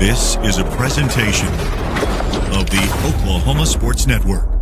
This is a presentation of the Oklahoma Sports Network.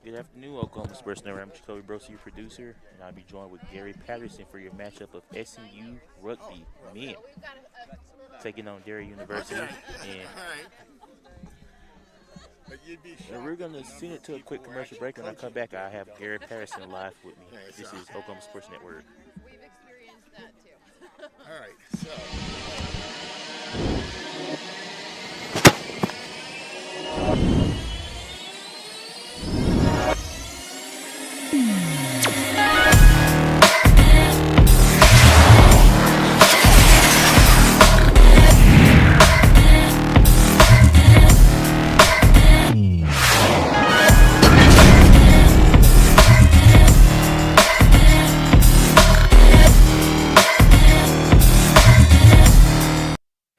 Good afternoon, Oklahoma Sports Network. I'm Jacoby Brosey, your producer, and I'll be joined with Gary Patterson for your matchup of SNU Rugby men taking on Drury University. And we're going to send it to a quick commercial break. When I come back, I have Gary Patterson live with me. This is Oklahoma Sports Network. We've experienced that too. All right, so.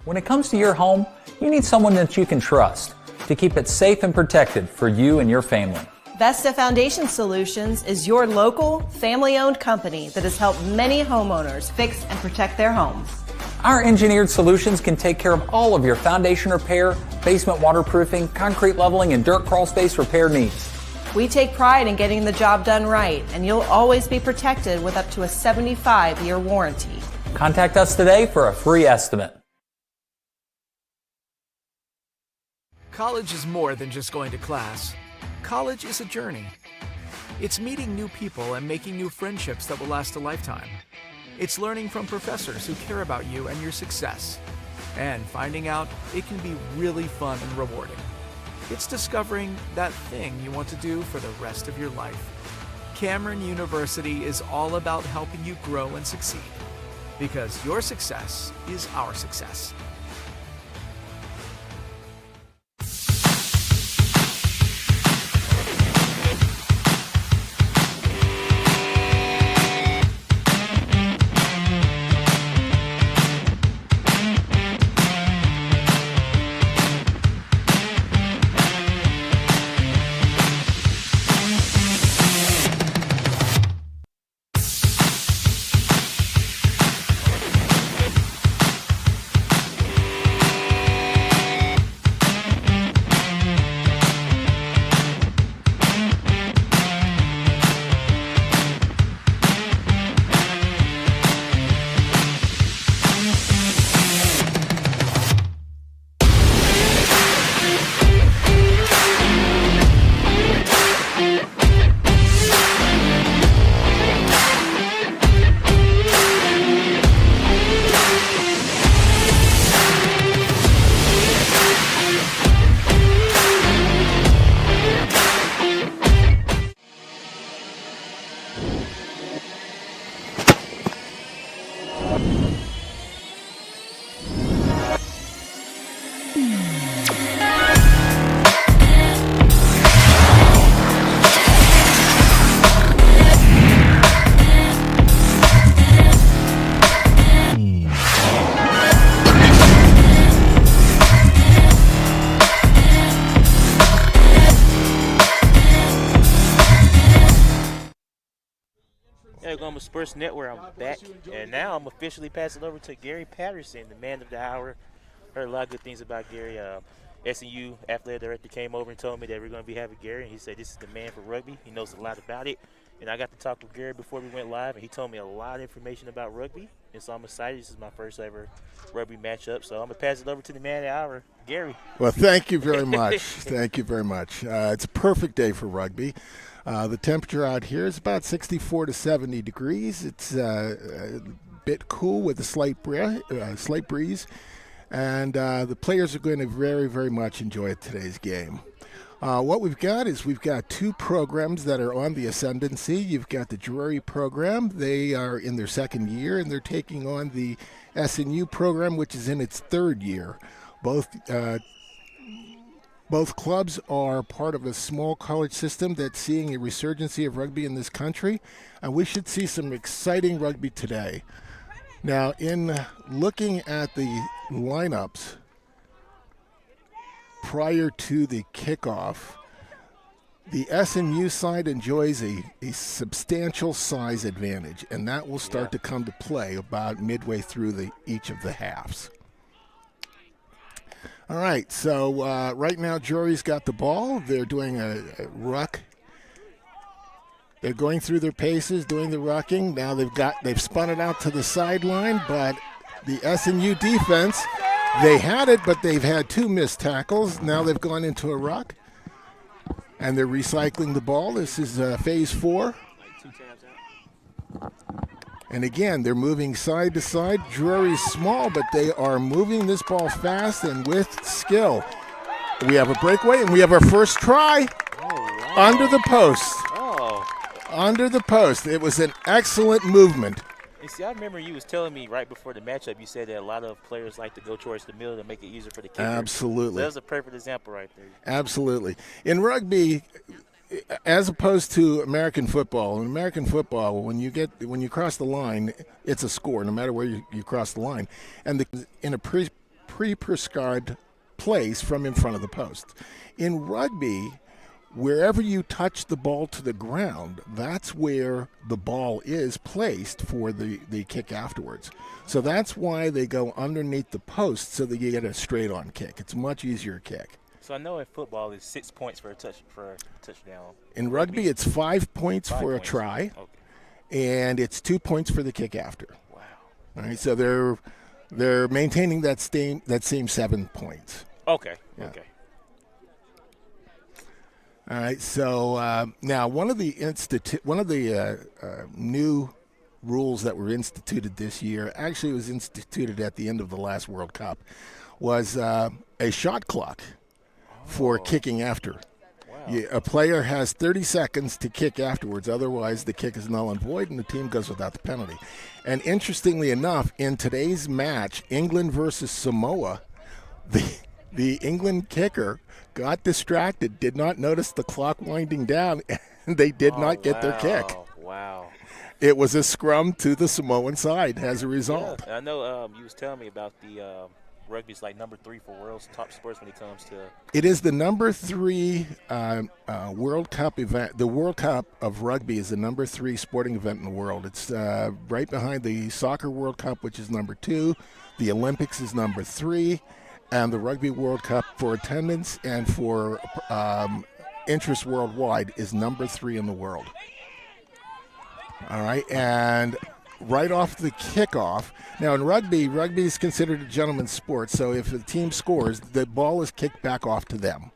When it comes to your home, you need someone that you can trust to keep it safe and protected for you and your family. Vesta Foundation Solutions is your local, family-owned company that has helped many homeowners fix and protect their homes. Our engineered solutions can take care of all of your foundation repair, basement waterproofing, concrete leveling, and dirt crawl space repair needs. We take pride in getting the job done right, and you'll always be protected with up to a 75-year warranty. Contact us today for a free estimate. College is more than just going to class. College is a journey. It's meeting new people and making new friendships that will last a lifetime. It's learning from professors who care about you and your success. And finding out it can be really fun and rewarding. It's discovering that thing you want to do for the rest of your life. Cameron University is all about helping you grow and succeed. Because your success is our success. Oklahoma Sports Network, I'm back, and now I'm officially passing it over to Gary Patterson, the man of the hour. Heard a lot of good things about Gary. SNU athletic director came over and told me that we're going to be having Gary, and he said this is the man for rugby. He knows a lot about it, and I got to talk with Gary before we went live, and he told me a lot of information about rugby, and so I'm excited. This is my first ever rugby matchup, so I'm going to pass it over to the man of the hour, Gary. Well, thank you very much. Thank you very much. It's a perfect day for rugby. The temperature out here is about 64 to 70 degrees. It's a bit cool with a slight breeze. And the players are going to very, very much enjoy today's game. What we've got is we've got two programs that are on the ascendancy. You've got the Drury program. They are in their second year, and they're taking on the SNU program, which is in its third year. Both clubs are part of a small college system that's seeing a resurgency of rugby in this country, and we should see some exciting rugby today. Now, in looking at the lineups prior to the kickoff, the SNU side enjoys a substantial size advantage, and that will start to come to play about midway through each of the halves. All right, so right now Drury's got the ball. They're doing a ruck. They're going through their paces, doing the rucking. Now they've spun it out to the sideline, but the SNU defense, they had it, but they've had two missed tackles. Now they've gone into a ruck, and they're recycling the ball. This is phase 4. And again, they're moving side to side. Drury's small, but they are moving this ball fast and with skill. We have a breakaway, and we have our first try. Oh, wow. Under the post. Oh. Under the post. It was an excellent movement. You see, I remember you was telling me right before the matchup, you said that a lot of players like to go towards the middle to make it easier for the kicker. Absolutely. So that was a perfect example right there. Absolutely. In rugby, as opposed to American football, when you cross the line, it's a score no matter where you cross the line, and in a pre-prescribed place from in front of the post. In rugby, wherever you touch the ball to the ground, that's where the ball is placed for the kick afterwards. So that's why they go underneath the post so that you get a straight-on kick. It's a much easier kick. So I know in football it's 6 points for a touchdown. In rugby, it's 5 points 5 for a points. try, Okay. and it's 2 points for the kick after. Wow. All right, so they're maintaining that same 7 points. Okay. Yeah. Okay. All right, so now one of the new rules that were instituted this year, actually was instituted at the end of the last World Cup, was a shot clock for kicking after. Wow. A player has 30 seconds to kick afterwards. Otherwise, the kick is null and void, and the team goes without the penalty. And interestingly enough, in today's match, England versus Samoa, the England kicker got distracted, did not notice the clock winding down, and they did not get their kick. Wow. It was a scrum to the Samoan side as a result. Yeah, I know you was telling me about the rugby's like number 3 for world's top sports when it comes to. It is the number 3 World Cup event. The World Cup of rugby is the number 3 sporting event in the world. It's right behind the Soccer World Cup, which is number 2. The Olympics is number 3. And the Rugby World Cup for attendance and for interest worldwide is number 3 in the world. All right, and right off the kickoff. Now in rugby is considered a gentleman's sport, so if the team scores, the ball is kicked back off to them.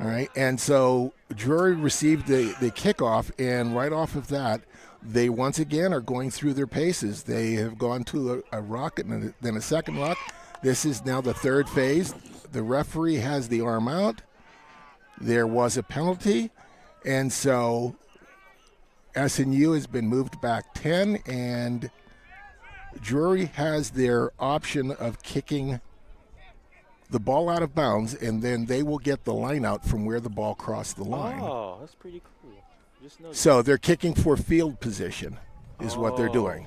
All right, and so Drury received the kickoff, and right off of that, they once again are going through their paces. They have gone to a ruck and then a second ruck. This is now the third phase. The referee has the arm out. There was a penalty, and so SNU has been moved back 10, and Drury has their option of kicking the ball out of bounds, and then they will get the line out from where the ball crossed the line. Oh, that's pretty cool. Just know So they're kicking for field position is what they're doing.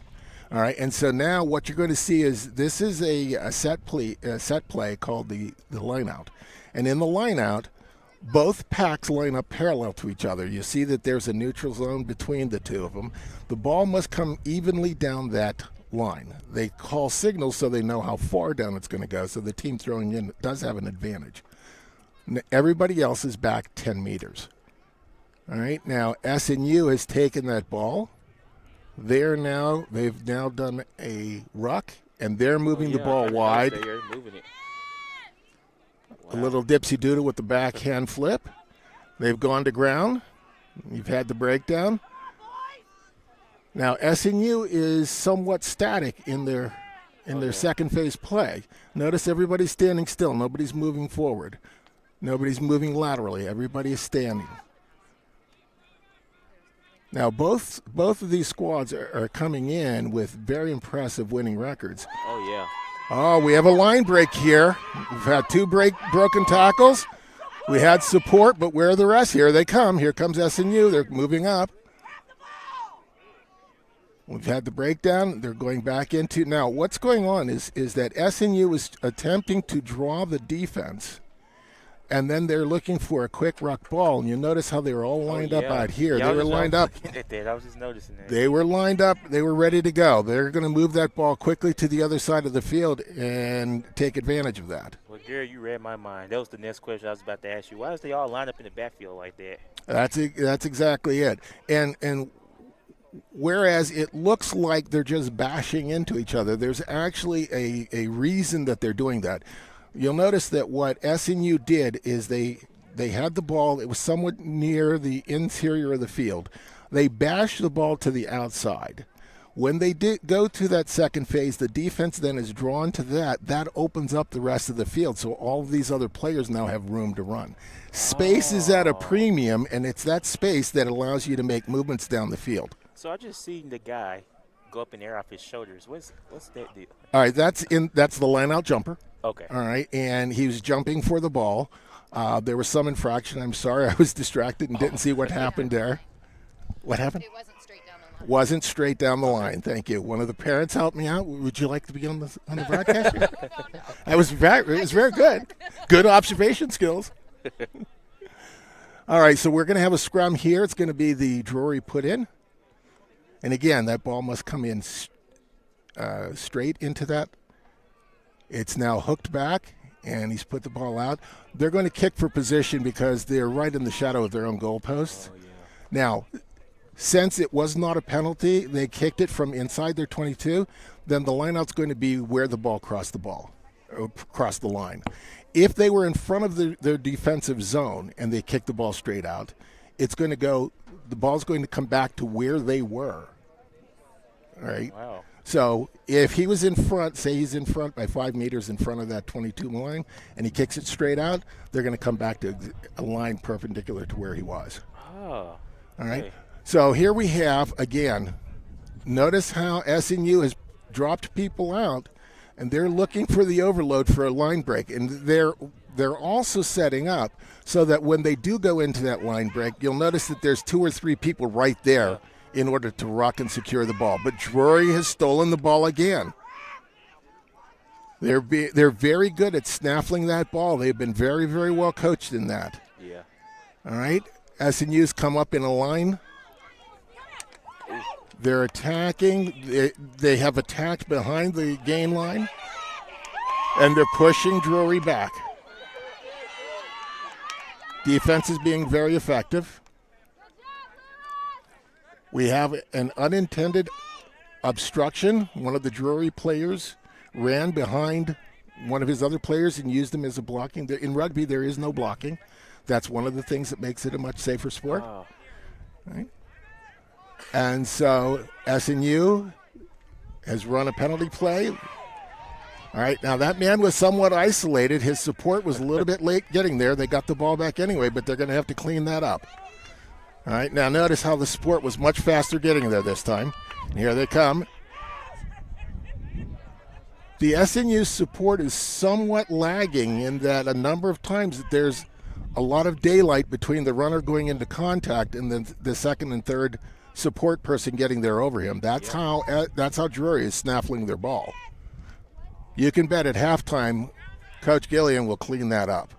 All right, and so now what you're going to see is this is a set play called the line out. And in the line out, both packs line up parallel to each other. You see that there's a neutral zone between the two of them. The ball must come evenly down that line. They call signals so they know how far down it's going to go, so the team throwing in does have an advantage. Everybody else is back 10 meters. All right, now SNU has taken that ball. They've now done a ruck, and they're moving the ball wide. They're moving it. A little dipsy-doodle with the backhand flip. They've gone to ground. You've had the breakdown. Now SNU is somewhat static in their second phase play. Notice everybody's standing still. Nobody's moving forward. Nobody's moving laterally. Everybody is standing. Now, both of these squads are coming in with very impressive winning records. Oh, yeah. Oh, we have a line break here. We've had 2 broken tackles. We had support, but where are the rest? Here they come. Here comes SNU. They're moving up. We've had the breakdown. They're going back into. Now, what's going on is that SNU is attempting to draw the defense, and then they're looking for a quick ruck ball. And you notice how they were all lined up out here. Yeah, they were lined up. I was just noticing that. They were lined up. They were ready to go. They're going to move that ball quickly to the other side of the field and take advantage of that. Well, Gary, you read my mind. That was the next question I was about to ask you. Why is they all lined up in the backfield like that? That's exactly it. And whereas it looks like they're just bashing into each other, there's actually a reason that they're doing that. You'll notice that what SNU did is they had the ball. It was somewhat near the interior of the field. They bashed the ball to the outside. When they did go to that second phase, the defense then is drawn to that. That opens up the rest of the field, so all of these other players now have room to run. Space is at a premium, and it's that space that allows you to make movements down the field. So I just seen the guy go up in the air off his shoulders. What's that deal? All right, that's the line-out jumper. Okay. All right, and he was jumping for the ball. There was some infraction. I'm sorry, I was distracted and didn't see what happened there. What happened? It wasn't straight down the line. Wasn't straight down the line. Thank you. One of the parents helped me out. Would you like to be on the broadcast? It was very good. Good observation skills. All right, so we're going to have a scrum here. It's going to be the Drury put in. And again, that ball must come in straight into that. It's now hooked back, and he's put the ball out. They're going to kick for position because they're right in the shadow of their own goalposts. Oh, yeah. Now, since it was not a penalty, they kicked it from inside their 22, then the lineout's going to be where the ball crossed the line. If they were in front of their defensive zone and they kicked the ball straight out, the ball's going to come back to where they were. All right? Wow. So if he was in front, say he's in front by 5 meters in front of that 22 line, and he kicks it straight out, they're going to come back to a line perpendicular to where he was. Oh. All right? Okay. So here we have, again, notice how SNU has dropped people out, and they're looking for the overload for a line break. And they're also setting up so that when they do go into that line break, you'll notice that there's 2 or 3 people right there in order to rock and secure the ball. But Drury has stolen the ball again. They're very good at snaffling that ball. They've been very, very well coached in that. Yeah. All right? SNU's come up in a line. They're attacking. They have attacked behind the gain line, and they're pushing Drury back. Defense is being very effective. We have an unintended obstruction. One of the Drury players ran behind one of his other players and used him as a blocking. In rugby, there is no blocking. That's one of the things that makes it a much safer sport. Wow. Right? And so SNU has run a penalty play. All right, now that man was somewhat isolated. His support was a little bit late getting there. They got the ball back anyway, but they're going to have to clean that up. All right, now notice how the support was much faster getting there this time. And here they come. The SNU support is somewhat lagging in that a number of times that there's a lot of daylight between the runner going into contact and then the second and third support person getting there over him. That's how Drury is snaffling their ball. You can bet at halftime, Coach Gillian will clean that up.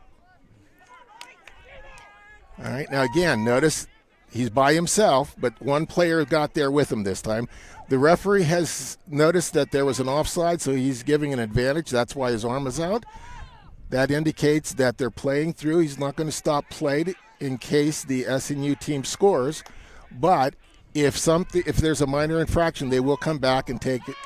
All right, now again, notice he's by himself, but one player got there with him this time. The referee has noticed that there was an offside, so he's giving an advantage. That's why his arm is out. That indicates that they're playing through. He's not going to stop play in case the SNU team scores, but if there's a minor infraction, they will come back and take it.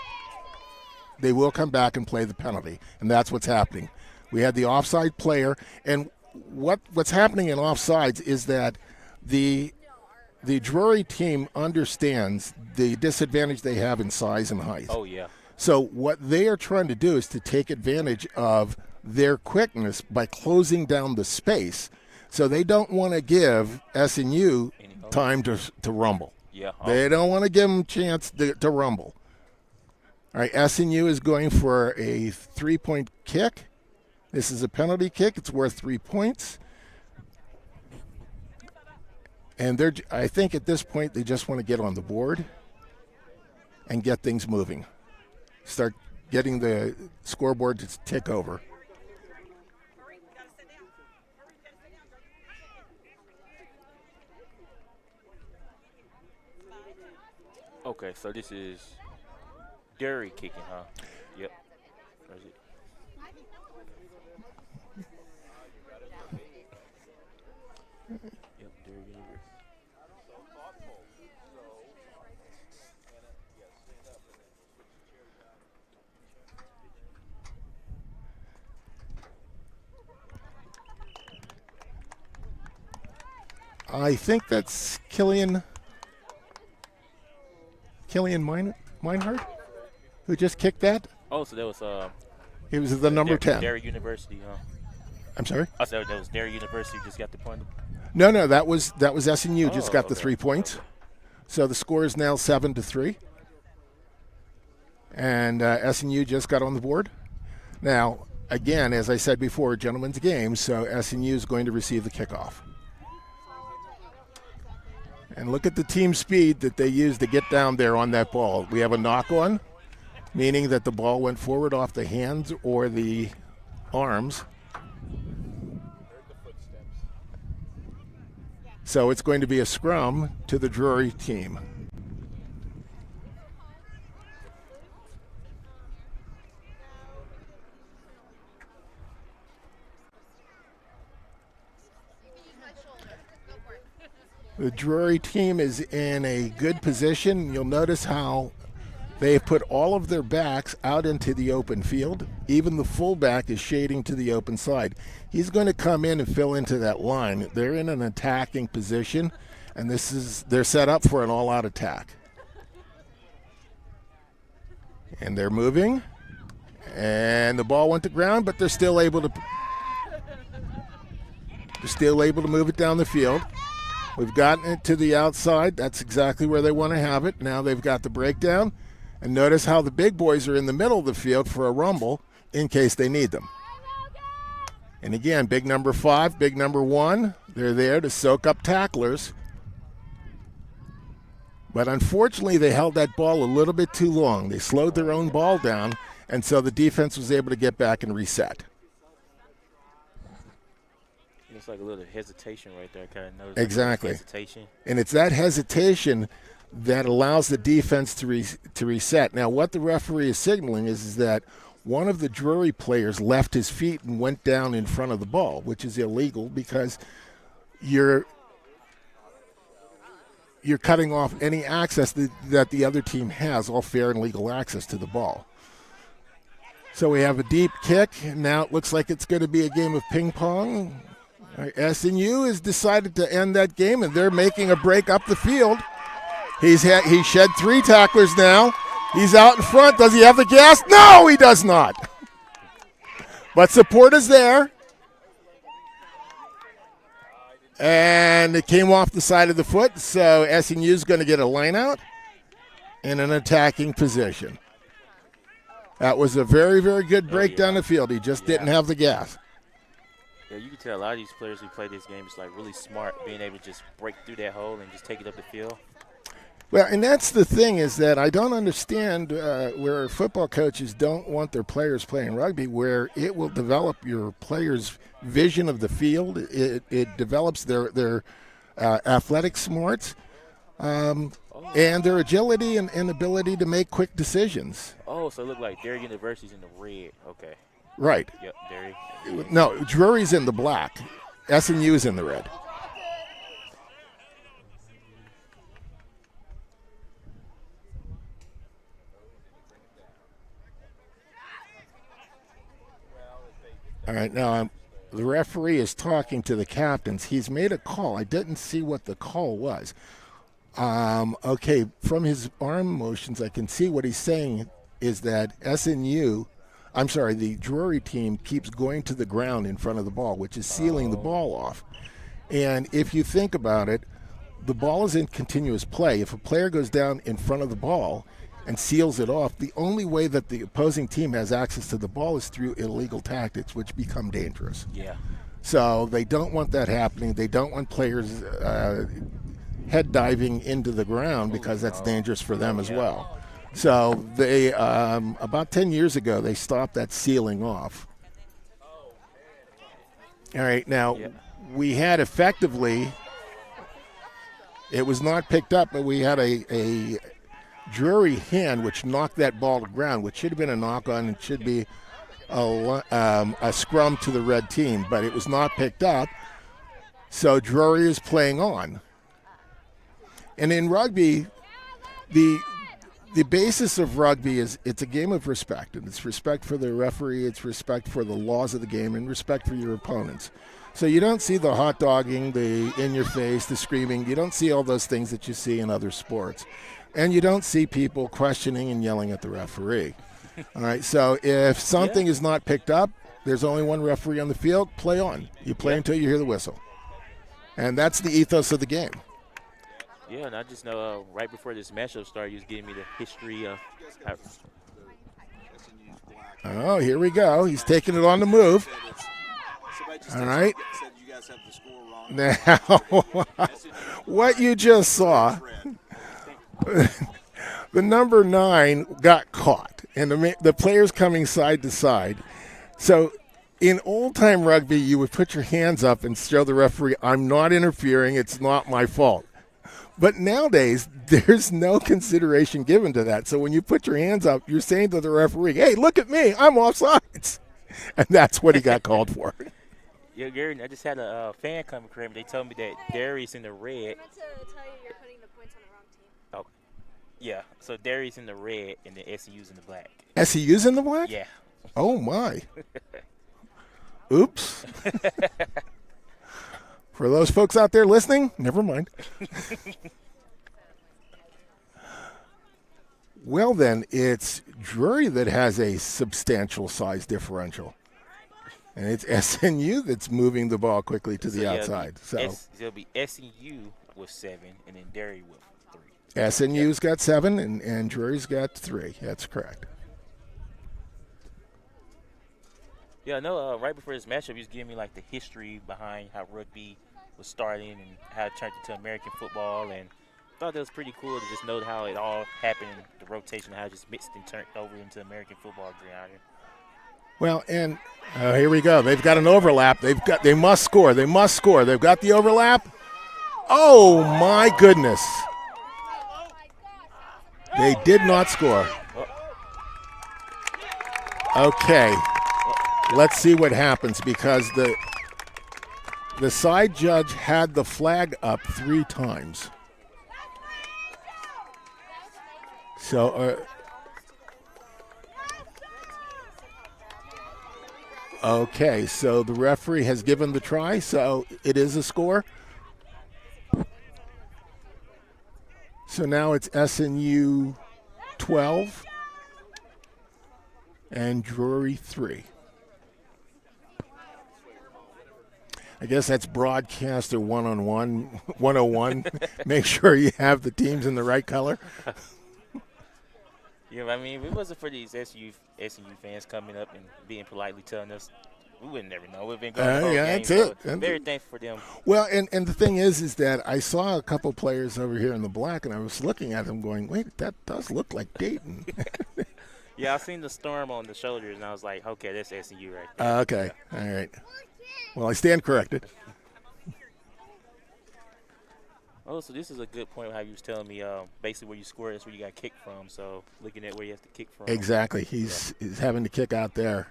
They will come back and play the penalty, and that's what's happening. We had the offside player, and what's happening in offsides is that the Drury team understands the disadvantage they have in size and height. Oh, yeah. So what they are trying to do is to take advantage of their quickness by closing down the space. So they don't want to give SNU time to rumble. Yeah. They don't want to give them a chance to rumble. All right, SNU is going for a 3-point kick. This is a penalty kick. It's worth 3 points. And I think at this point they just want to get on the board and get things moving. Start getting the scoreboard to tick over. Okay, so this is Drury kicking, huh? Yep. Where's it? Yep, Drury University. I think that's Killian Meinhardt, who just kicked that. Oh, so that was He was the number 10. Drury University, huh? I'm sorry? I said that was Drury University just got the point. No, that was SNU just got the okay. 3 points. So the score is now 7-3. And SNU just got on the board. Now, again, as I said before, a gentleman's game, so SNU is going to receive the kickoff. And look at the team speed that they used to get down there on that ball. We have a knock-on, meaning that the ball went forward off the hands or the arms. So it's going to be a scrum to the Drury team. The Drury team is in a good position. You'll notice how they have put all of their backs out into the open field. Even the fullback is shading to the open side. He's going to come in and fill into that line. They're in an attacking position, and they're set up for an all-out attack. And they're moving, and the ball went to ground, but they're still able to move it down the field. We've gotten it to the outside. That's exactly where they want to have it. Now they've got the breakdown. And notice how the big boys are in the middle of the field for a rumble in case they need them. And again, big number 5, big number 1, they're there to soak up tacklers. But unfortunately, they held that ball a little bit too long. They slowed their own ball down, and so the defense was able to get back and reset. It's like a little hesitation right there. Kind of knows Exactly. hesitation. And it's that hesitation that allows the defense to reset. Now, what the referee is signaling is that one of the Drury players left his feet and went down in front of the ball, which is illegal because you're cutting off any access that the other team has, all fair and legal access to the ball. So we have a deep kick. Now it looks like it's going to be a game of ping pong. SNU has decided to end that game, and they're making a break up the field. He shed 3 tacklers now. He's out in front. Does he have the gas? No, he does not. But support is there. And it came off the side of the foot, so SNU is going to get a line out in an attacking position. That was a very, very good break down the field. He just didn't have the gas. Yeah, you can tell a lot of these players who play this game is like really smart, being able to just break through that hole and just take it up the field. Well, and that's the thing is that I don't understand where football coaches don't want their players playing rugby, where it will develop your players' vision of the field. It develops their athletic smarts and their agility and ability to make quick decisions. Oh, so it looked like Derry University's in the red. Okay. Right. Yep, Derry. No, Drury's in the black. SNU is in the red. All right, now the referee is talking to the captains. He's made a call. I didn't see what the call was. Okay, from his arm motions, I can see what he's saying is that the Drury team keeps going to the ground in front of the ball, which is sealing the ball off. And if you think about it, the ball is in continuous play. If a player goes down in front of the ball and seals it off, the only way that the opposing team has access to the ball is through illegal tactics, which become dangerous. Yeah. So they don't want that happening. They don't want players head diving into the ground because that's dangerous for them as well. So they, about 10 years ago, they stopped that sealing off. All right, now we had effectively, it was not picked up, but we had a Drury hand which knocked that ball to ground, which should have been a knock on and should be a scrum to the red team, but it was not picked up. So Drury is playing on. And in rugby, the basis of rugby is it's a game of respect, and it's respect for the referee, it's respect for the laws of the game, and respect for your opponents. So you don't see the hot dogging, the in your face, the screaming. You don't see all those things that you see in other sports. And you don't see people questioning and yelling at the referee. All right, so if something is not picked up, there's only one referee on the field, play on. You play until you hear the whistle. And that's the ethos of the game. Yeah, and I just know right before this matchup started, you was giving me the history of Oh, here we go. He's taking it on the move. All right. Now, what you just saw, the number 9 got caught, and the players coming side to side. So in old-time rugby, you would put your hands up and show the referee, I'm not interfering, it's not my fault. But nowadays, there's no consideration given to that. So when you put your hands up, you're saying to the referee, hey, look at me, I'm offsides. And that's what he got called for. Yeah, Gary, I just had a fan come and correct me. They told me that Darius in the red. I meant to tell you you're putting the points on the wrong team. Oh, yeah. So Darius in the red and the SEU's in the black. SEU's in the black? Yeah. Oh, my. Oops. For those folks out there listening, never mind. Well, then, it's Drury that has a substantial size differential. And it's SNU that's moving the ball quickly to the outside. It'll be SNU with 7 and then Derry with 3. SNU's got 7 and Drury's got 3. That's correct. Yeah, I know right before this matchup, he was giving me like the history behind how rugby was starting and how it turned into American football. And I thought that was pretty cool to just know how it all happened, the rotation, how it just mixed and turned over into American football around here. Well, and here we go. They've got an overlap. They must score. They must score. They've got the overlap. Oh my goodness! They did not score. Okay, let's see what happens because the side judge had the flag up 3 times. So. Okay, so the referee has given the try, so it is a score. So now it's SNU 12 and Drury 3. I guess that's broadcaster 101. Make sure you have the teams in the right color. Yeah, I mean, if it wasn't for these SNU fans coming up and being politely telling us, we would never know. We've been going the whole game, that's it. So very thankful for them. Well, and the thing is that I saw a couple players over here in the black, and I was looking at them going, wait, that does look like Dayton. Yeah, I seen the storm on the shoulders, and I was like, okay, that's SNU right there. Okay, all right. Well, I stand corrected. Oh, so this is a good point how you was telling me basically where you score is where you got kicked from. So looking at where you have to kick from. Exactly. He's having to kick out there.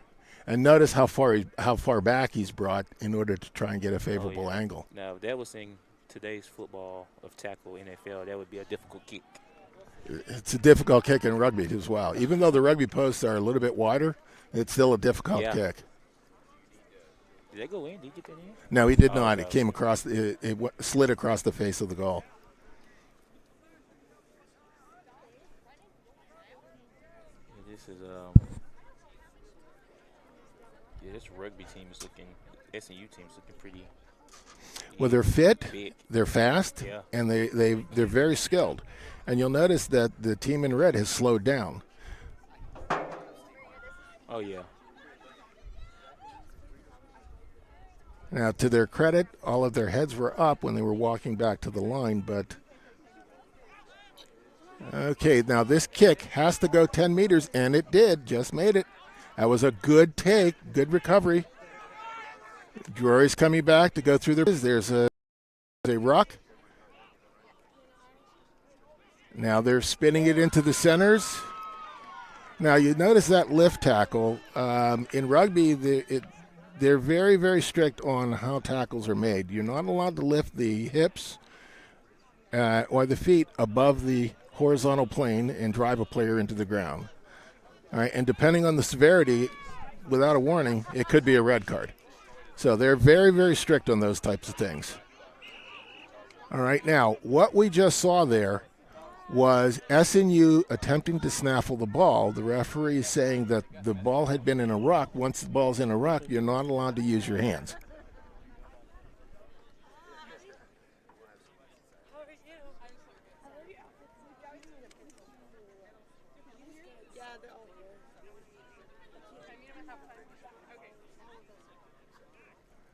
And notice how far back he's brought in order to try and get a favorable angle. Now, if that was in today's football of tackle NFL, that would be a difficult kick. It's a difficult kick in rugby as well. Even though the rugby posts are a little bit wider, it's still a difficult kick. Did that go in? Did he get that in? No, he did not. It came across. It slid across the face of the goal. This is this rugby team is looking. SNU team is looking pretty. Well, they're fit, big. They're fast, and they're very skilled. And you'll notice that the team in red has slowed down. Oh yeah. Now, to their credit, all of their heads were up when they were walking back to the line, but okay, now this kick has to go 10 meters, and it did, just made it. That was a good take, good recovery. Drury's coming back to go through there's a ruck. Now they're spinning it into the centers. Now you notice that lift tackle. In rugby, they're very, very strict on how tackles are made. You're not allowed to lift the hips or the feet above the horizontal plane and drive a player into the ground. All right, and depending on the severity, without a warning, it could be a red card. So they're very, very strict on those types of things. All right, now, what we just saw there was SNU attempting to snaffle the ball. The referee is saying that the ball had been in a ruck. Once the ball's in a ruck, you're not allowed to use your hands.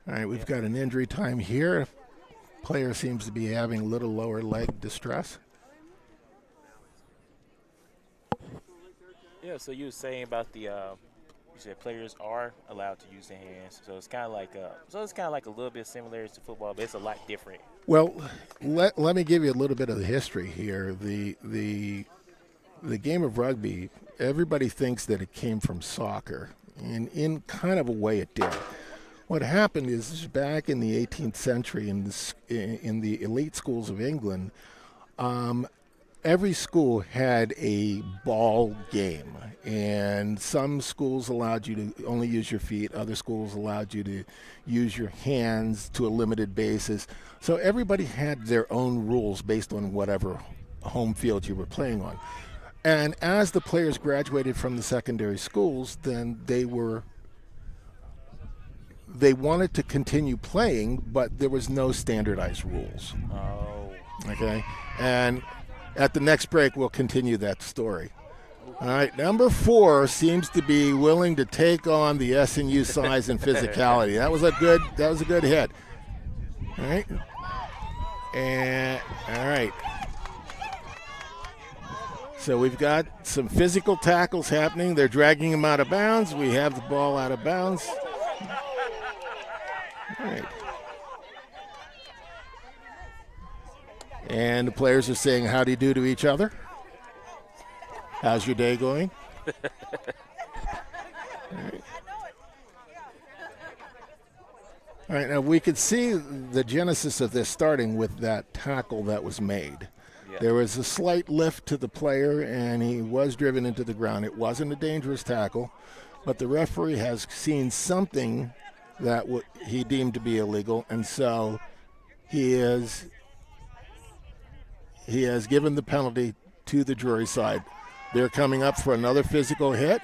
All right, we've got an injury time here. Player seems to be having a little lower leg distress. Yeah, so you were saying about the you said players are allowed to use their hands, so it's kind of like a little bit similar to football, but it's a lot different. Well, let me give you a little bit of the history here. The game of rugby, everybody thinks that it came from soccer, and in kind of a way it did. What happened is back in the 18th century in the elite schools of England, every school had a ball game, and some schools allowed you to only use your feet, other schools allowed you to use your hands to a limited basis. So everybody had their own rules based on whatever home field you were playing on. And as the players graduated from the secondary schools, then they wanted to continue playing, but there was no standardized rules. Oh. Okay? And at the next break, we'll continue that story. All right, number 4 seems to be willing to take on the SNU size and physicality. That was a good hit. All right. And all right. So we've got some physical tackles happening. They're dragging him out of bounds. We have the ball out of bounds. All right. And the players are saying, how do you do to each other? How's your day going? All right. All right, now we could see the genesis of this starting with that tackle that was made. Yeah. There was a slight lift to the player, and he was driven into the ground. It wasn't a dangerous tackle, but the referee has seen something that he deemed to be illegal, and so he has given the penalty to the Drury side. They're coming up for another physical hit.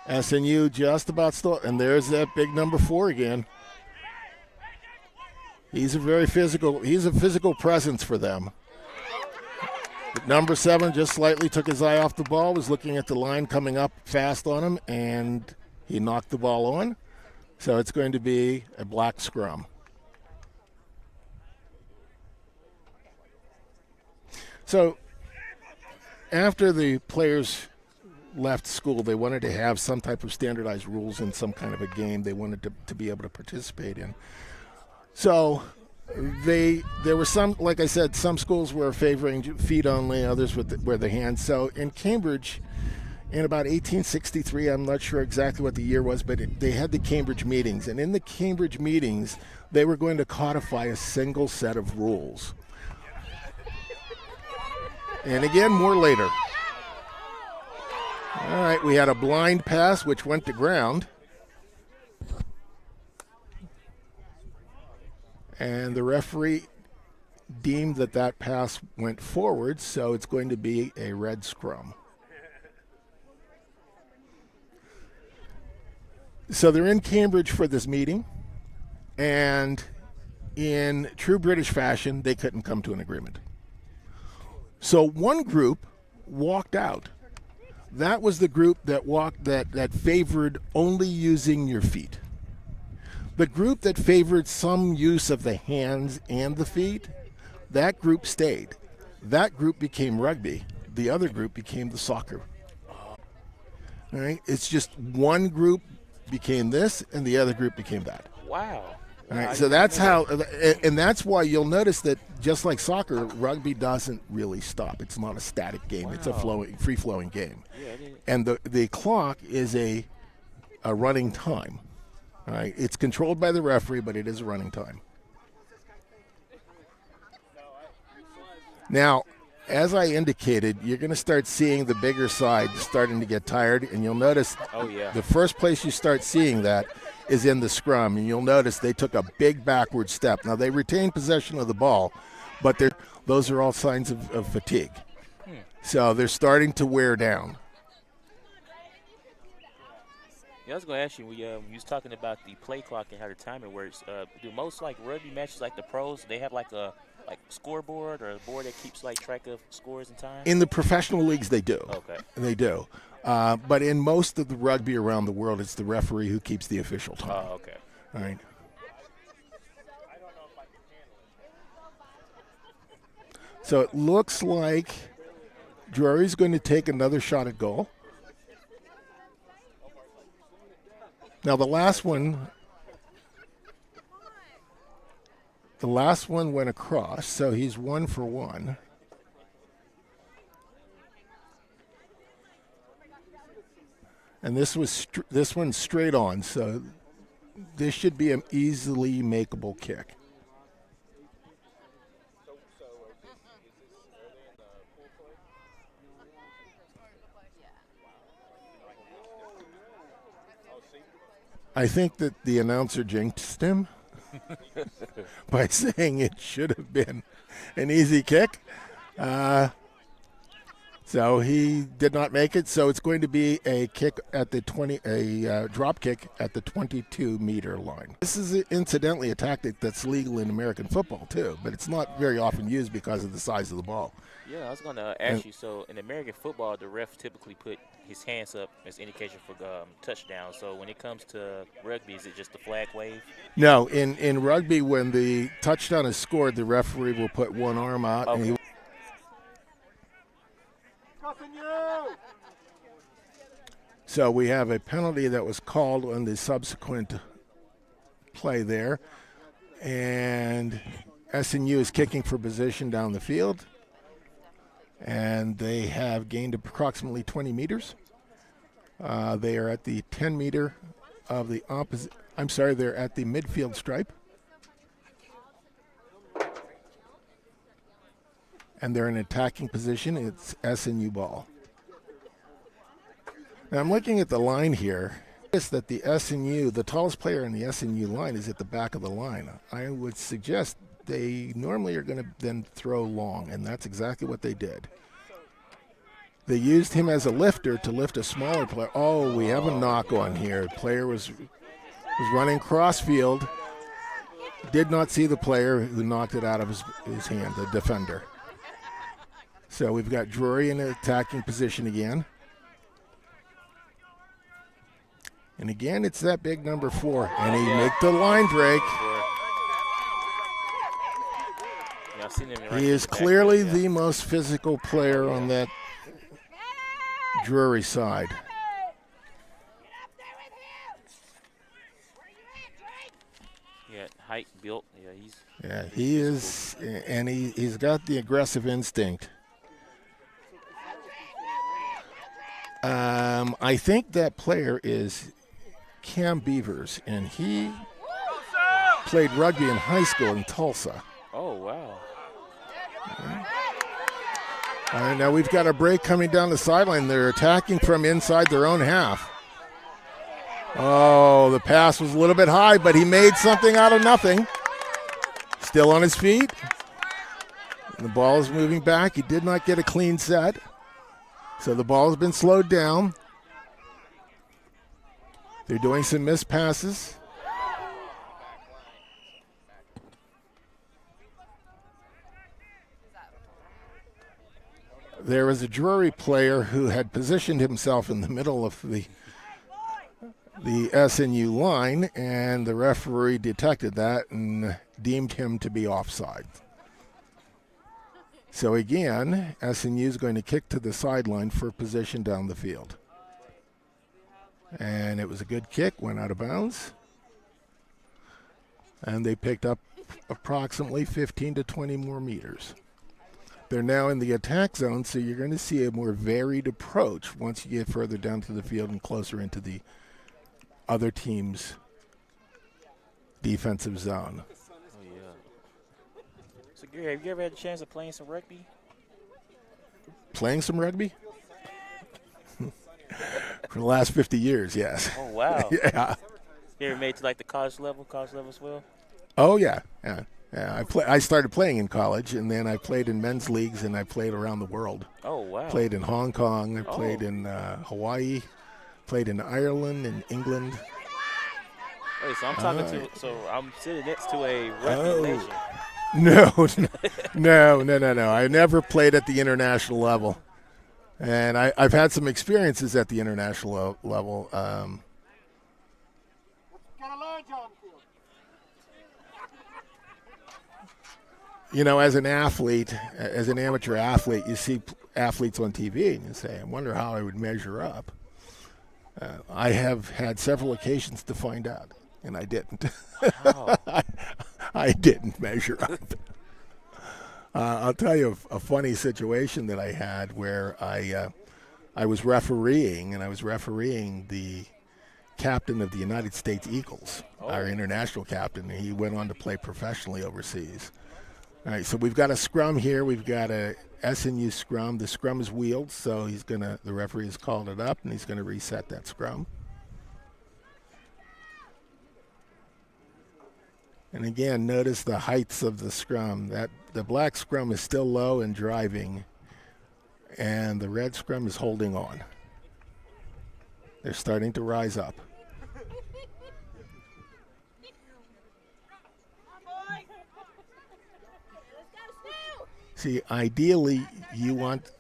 SNU just about stole, and there's that big number 4 again. He's a physical presence for them. But number 7 just slightly took his eye off the ball, was looking at the line coming up fast on him, and he knocked the ball on. So it's going to be a black scrum. So after the players left school, they wanted to have some type of standardized rules in some kind of a game they wanted to be able to participate in. So there were some, like I said, some schools were favoring feet only, others were the hands. So in Cambridge, in about 1863, I'm not sure exactly what the year was, but they had the Cambridge meetings. And in the Cambridge meetings, they were going to codify a single set of rules. And again, more later. All right, we had a blind pass which went to ground. And the referee deemed that pass went forward, so it's going to be a red scrum. So they're in Cambridge for this meeting, and in true British fashion, they couldn't come to an agreement. So one group walked out. That was the group that favored only using your feet. The group that favored some use of the hands and the feet, that group stayed. That group became rugby. The other group became the soccer. All right? It's just one group became this, and the other group became that. Wow. All right, so that's how, and that's why you'll notice that just like soccer, rugby doesn't really stop. It's not a static game. Wow. It's a free-flowing game. Yeah, and the clock is a running time. All right, it's controlled by the referee, but it is a running time. Now, as I indicated, you're going to start seeing the bigger side starting to get tired, and you'll notice the first place you start seeing that is in the scrum, and you'll notice they took a big backward step. Now, they retained possession of the ball, but those are all signs of fatigue. So they're starting to wear down. Yeah, I was going to ask you, you was talking about the play clock and how the timer works. Do most rugby matches, like the pros, they have like a scoreboard or a board that keeps track of scores and time? In the professional leagues, they do. Okay. They do. But in most of the rugby around the world, it's the referee who keeps the official time. Oh, okay. All right. So it looks like Drury's going to take another shot at goal. Now the last one went across, so he's 1 for 1. And this one's straight on, so this should be an easily makeable kick. I think that the announcer jinxed him by saying it should have been an easy kick. So he did not make it. So it's going to be a kick at the drop kick at the 22-meter line. This is incidentally a tactic that's legal in American football too, but it's not very often used because of the size of the ball. Yeah, I was going to ask you. So in American football, the ref typically put his hands up as indication for touchdown. So when it comes to rugby, is it just the flag wave? No, in rugby, when the touchdown is scored, the referee will put one arm out. Okay. And he So we have a penalty that was called on the subsequent play there. And SNU is kicking for position down the field. And they have gained approximately 20 meters. They are at the 10-meter of the opposite. I'm sorry, they're at the midfield stripe. And they're in attacking position. It's SNU ball. Now I'm looking at the line here. It's that the SNU, the tallest player in the SNU line is at the back of the line. I would suggest they normally are going to then throw long, and that's exactly what they did. They used him as a lifter to lift a smaller player. Oh, we have a knock on here. The player was running cross field, did not see the player who knocked it out of his hand, the defender. So we've got Drury in an attacking position again. And again, it's that big number 4. And he make the line break. He is clearly the most physical player on that Drury side. Yeah, height, built. Yeah, he is, and he's got the aggressive instinct. I think that player is Cam Beavers, and he played rugby in high school in Tulsa. Oh, wow. All right, now we've got a break coming down the sideline. They're attacking from inside their own half. Oh, the pass was a little bit high, but he made something out of nothing. Still on his feet. And the ball is moving back. He did not get a clean set. So the ball has been slowed down. They're doing some missed passes. There was a Drury player who had positioned himself in the middle of the SNU line, and the referee detected that and deemed him to be offside. So again, SNU is going to kick to the sideline for position down the field. And it was a good kick, went out of bounds. And they picked up approximately 15 to 20 more meters. They're now in the attack zone, so you're going to see a more varied approach once you get further down to the field and closer into the other team's defensive zone. Oh, yeah. So, Gary, have you ever had a chance of playing some rugby? Playing some rugby? For the last 50 years, yes. Oh, wow. Yeah. You ever made to like the college level as well? Oh, yeah. I started playing in college, and then I played in men's leagues, and I played around the world. Oh, wow. Played in Hong Kong. I played in Hawaii. Played in Ireland and England. Wait, so I'm sitting next to a rugby legend. No. I never played at the international level. And I've had some experiences at the international level. As an athlete, as an amateur athlete, you see athletes on TV and you say, I wonder how I would measure up. I have had several occasions to find out, and I didn't. Wow. I didn't measure up. I'll tell you a funny situation that I had where I I was refereeing, and I was refereeing the captain of the United States Eagles, our international captain. He went on to play professionally overseas. All right, so we've got a scrum here. We've got a SNU scrum. The scrum is wheeled, so the referee has called it up, and he's going to reset that scrum. And again, notice the heights of the scrum. The black scrum is still low and driving, and the red scrum is holding on. They're starting to rise up. See, ideally, you want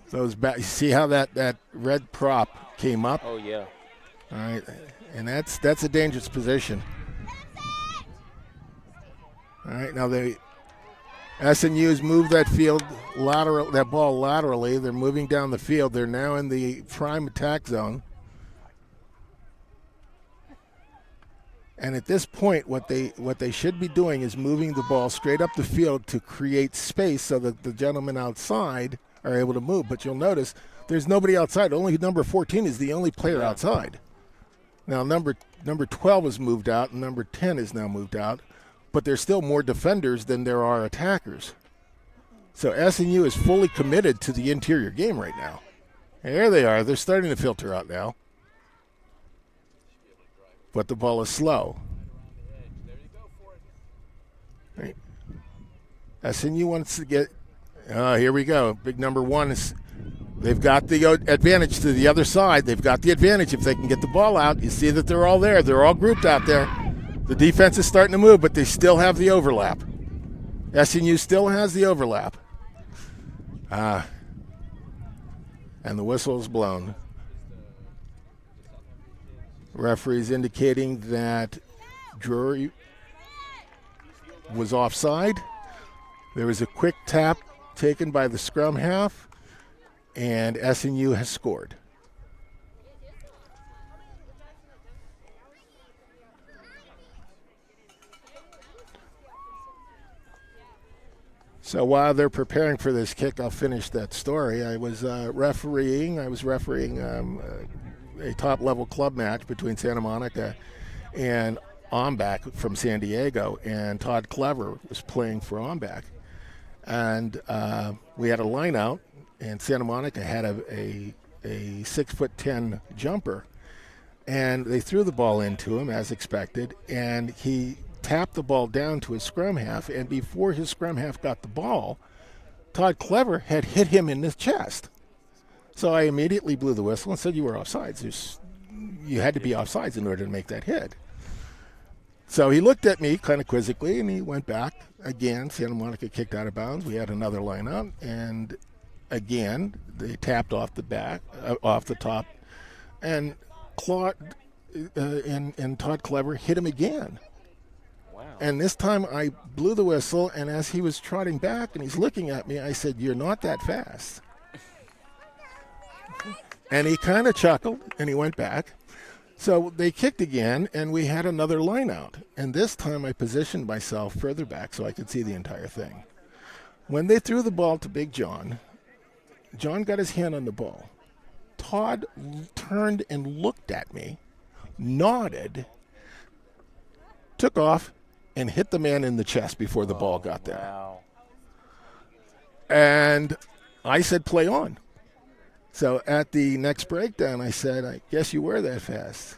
those back. See how that red prop came up? Oh, yeah. All right, and that's a dangerous position. All right, now SNU's moved that ball laterally. They're moving down the field. They're now in the prime attack zone. And at this point, what they should be doing is moving the ball straight up the field to create space so that the gentlemen outside are able to move. But you'll notice there's nobody outside. Only number 14 is the only player outside. Now number 12 is moved out, and number 10 is now moved out. But there's still more defenders than there are attackers. So SNU is fully committed to the interior game right now. There they are. They're starting to filter out now. But the ball is slow. Right. SNU wants to get, here we go. Big number 1 is, they've got the advantage to the other side. They've got the advantage if they can get the ball out. You see that they're all there. They're all grouped out there. The defense is starting to move, but they still have the overlap. SNU still has the overlap. And the whistle is blown. Referee's indicating that Drury was offside. There was a quick tap taken by the scrum half, and SNU has scored. So while they're preparing for this kick, I'll finish that story. I was refereeing a top-level club match between Santa Monica and Ombak from San Diego, and Todd Clever was playing for Ombak. And we had a line-out, and Santa Monica had a 6'10" jumper. And they threw the ball into him, as expected, and he tapped the ball down to his scrum half, and before his scrum half got the ball, Todd Clever had hit him in the chest. So I immediately blew the whistle and said, you were offsides. You had to be offsides in order to make that hit. So he looked at me kind of quizzically, and he went back. Again, Santa Monica kicked out of bounds. We had another line out, and again, they tapped off the top, and Todd Clever hit him again. And this time I blew the whistle, and as he was trotting back and he's looking at me, I said, you're not that fast. And he kind of chuckled, and he went back. So they kicked again, and we had another line out. And this time I positioned myself further back so I could see the entire thing. When they threw the ball to Big John, John got his hand on the ball. Todd turned and looked at me, nodded, took off, and hit the man in the chest before the ball got there. Wow. And I said, play on. So at the next breakdown, I said, I guess you were that fast.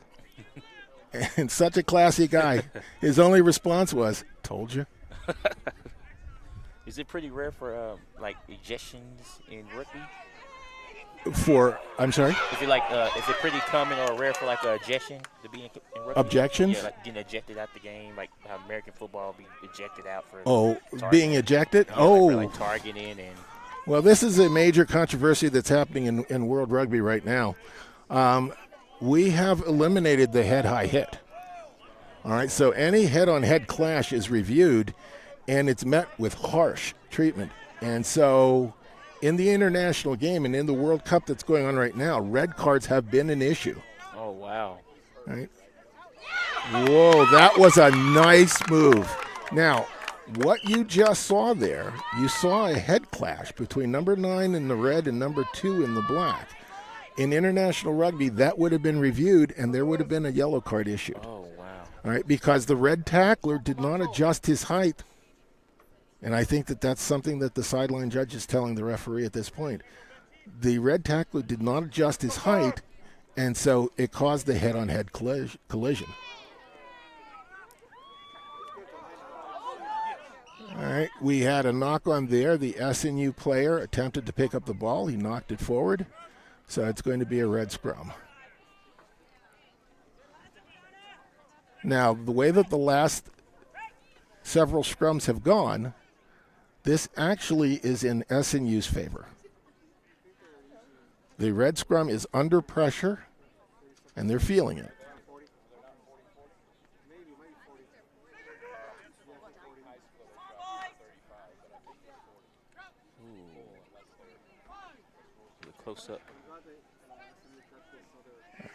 And such a classy guy. His only response was, told you. Is it pretty rare for ejections in rugby? I'm sorry? Is it pretty common or rare for a ejection to be in rugby? Objections? Yeah, like getting ejected out the game, like how American football being ejected out for. Being ejected? Yeah, for targeting and. Well, this is a major controversy that's happening in world rugby right now. We have eliminated the head-high hit. All right, so any head-on-head clash is reviewed, and it's met with harsh treatment. And so in the international game and in the World Cup that's going on right now, red cards have been an issue. Oh, wow. Right? Whoa, that was a nice move. Now, what you just saw there, you saw a head clash between number 9 in the red and number 2 in the black. in international rugby, that would have been reviewed, and there would have been a yellow card issued. Oh, wow. All right, because the red tackler did not adjust his height. And I think that that's something that the sideline judge is telling the referee at this point. The red tackler did not adjust his height, and so it caused the head-on-head collision. All right, we had a knock on there. The SNU player attempted to pick up the ball. He knocked it forward, so it's going to be a red scrum. Now, the way that the last several scrums have gone, this actually is in SNU's favor. The red scrum is under pressure, and they're feeling it. Close up.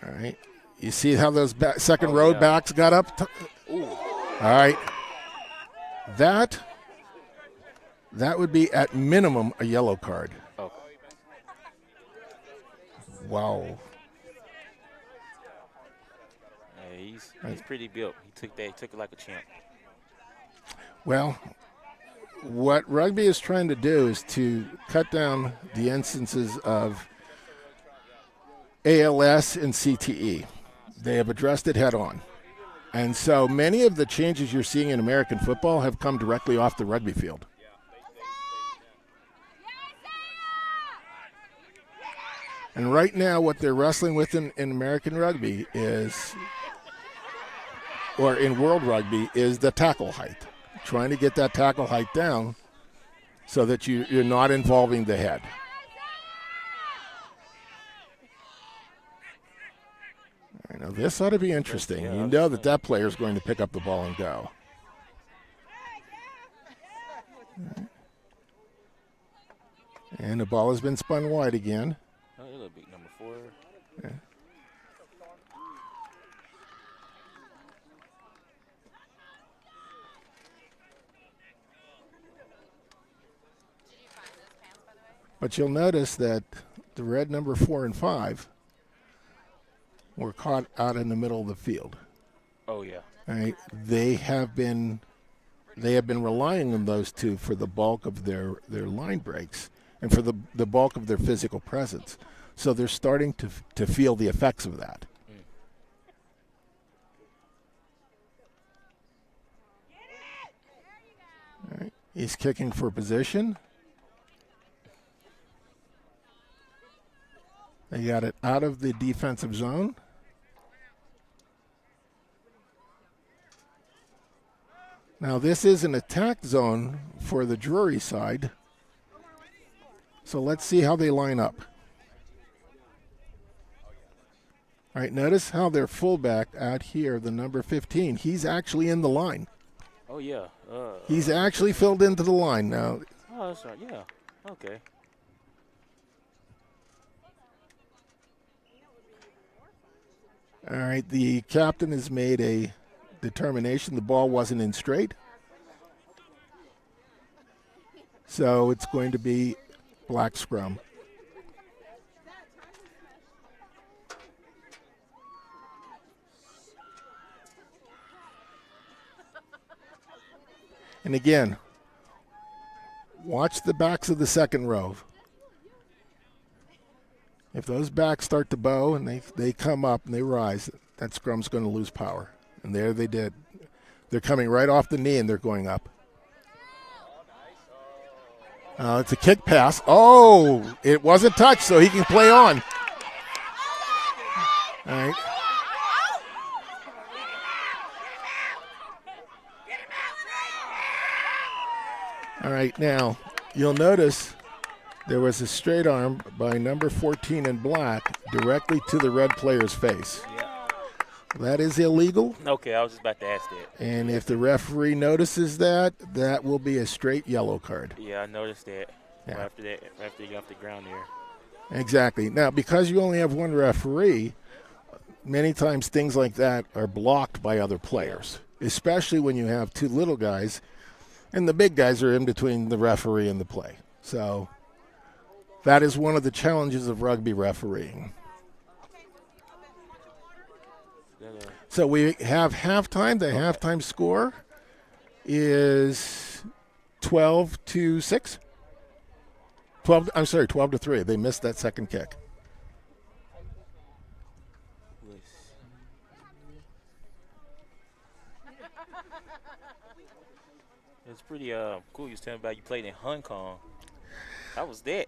All right. You see how those second row backs got up? Ooh. All right. That would be at minimum a yellow card. Oh. Wow. Yeah, he's pretty built. He took it like a champ. Well, what rugby is trying to do is to cut down the instances of ALS and CTE. They have addressed it head on. And so many of the changes you're seeing in American football have come directly off the rugby field. And right now what they're wrestling with in American rugby is, or in world rugby, is the tackle height. Trying to get that tackle height down so that you're not involving the head. I know this ought to be interesting. You know that player is going to pick up the ball and go. And the ball has been spun wide again. Oh, a little big number 4. Yeah. But you'll notice that the red number 4 and 5 were caught out in the middle of the field. Oh yeah. All right. They have been relying on those two for the bulk of their line breaks and for the bulk of their physical presence. So they're starting to feel the effects of that. All right. He's kicking for position. They got it out of the defensive zone. Now this is an attack zone for the Drury side. So let's see how they line up. All right, notice how their fullback out here, the number 15, he's actually in the line. Oh yeah. He's actually filled into the line now. Oh, that's right. Yeah. Okay. All right, the captain has made a determination the ball wasn't in straight. So it's going to be black scrum. And again, watch the backs of the second row. If those backs start to bow and they come up and they rise, that scrum's going to lose power. And there they did. They're coming right off the knee and they're going up. It's a kick pass. Oh, it wasn't touched, so he can play on. All right. All right, now you'll notice there was a straight arm by number 14 in black directly to the red player's face. Yeah. That is illegal. Okay, I was just about to ask that. And if the referee notices that, that will be a straight yellow card. Yeah, I noticed that. Yeah. Right after that, after you got off the ground there. Exactly. Now, because you only have one referee, many times things like that are blocked by other players, especially when you have two little guys, and the big guys are in between the referee and the play. So that is one of the challenges of rugby refereeing. So we have halftime. The halftime score is 12-6. 12-3. They missed that second kick. It's pretty cool. You was telling me about you played in Hong Kong. How was that?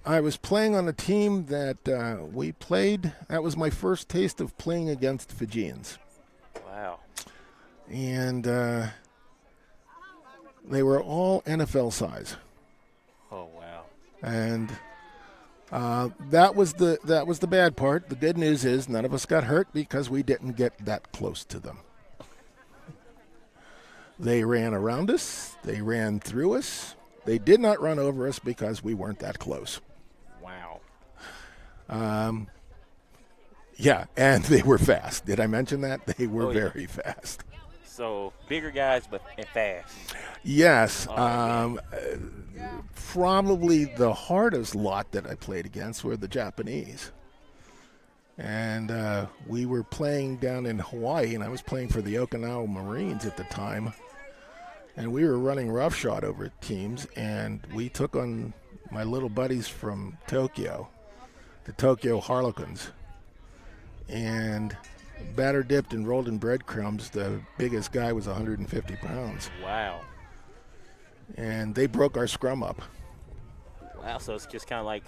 I was playing on a team that we played. That was my first taste of playing against Fijians. Wow. And they were all NFL size. Oh, wow. And that was the bad part. The good news is none of us got hurt because we didn't get that close to them. They ran around us. They ran through us. They did not run over us because we weren't that close. Wow. Yeah, and they were fast. Did I mention that? They were very fast. So bigger guys, but fast. Yes. Probably the hardest lot that I played against were the Japanese. And we were playing down in Hawaii, and I was playing for the Okinawa Marines at the time. And we were running roughshod over teams, and we took on my little buddies from Tokyo, the Tokyo Harlequins. And batter dipped and rolled in breadcrumbs, the biggest guy was 150 pounds. Wow. And they broke our scrum up. Wow, so it's just kind of like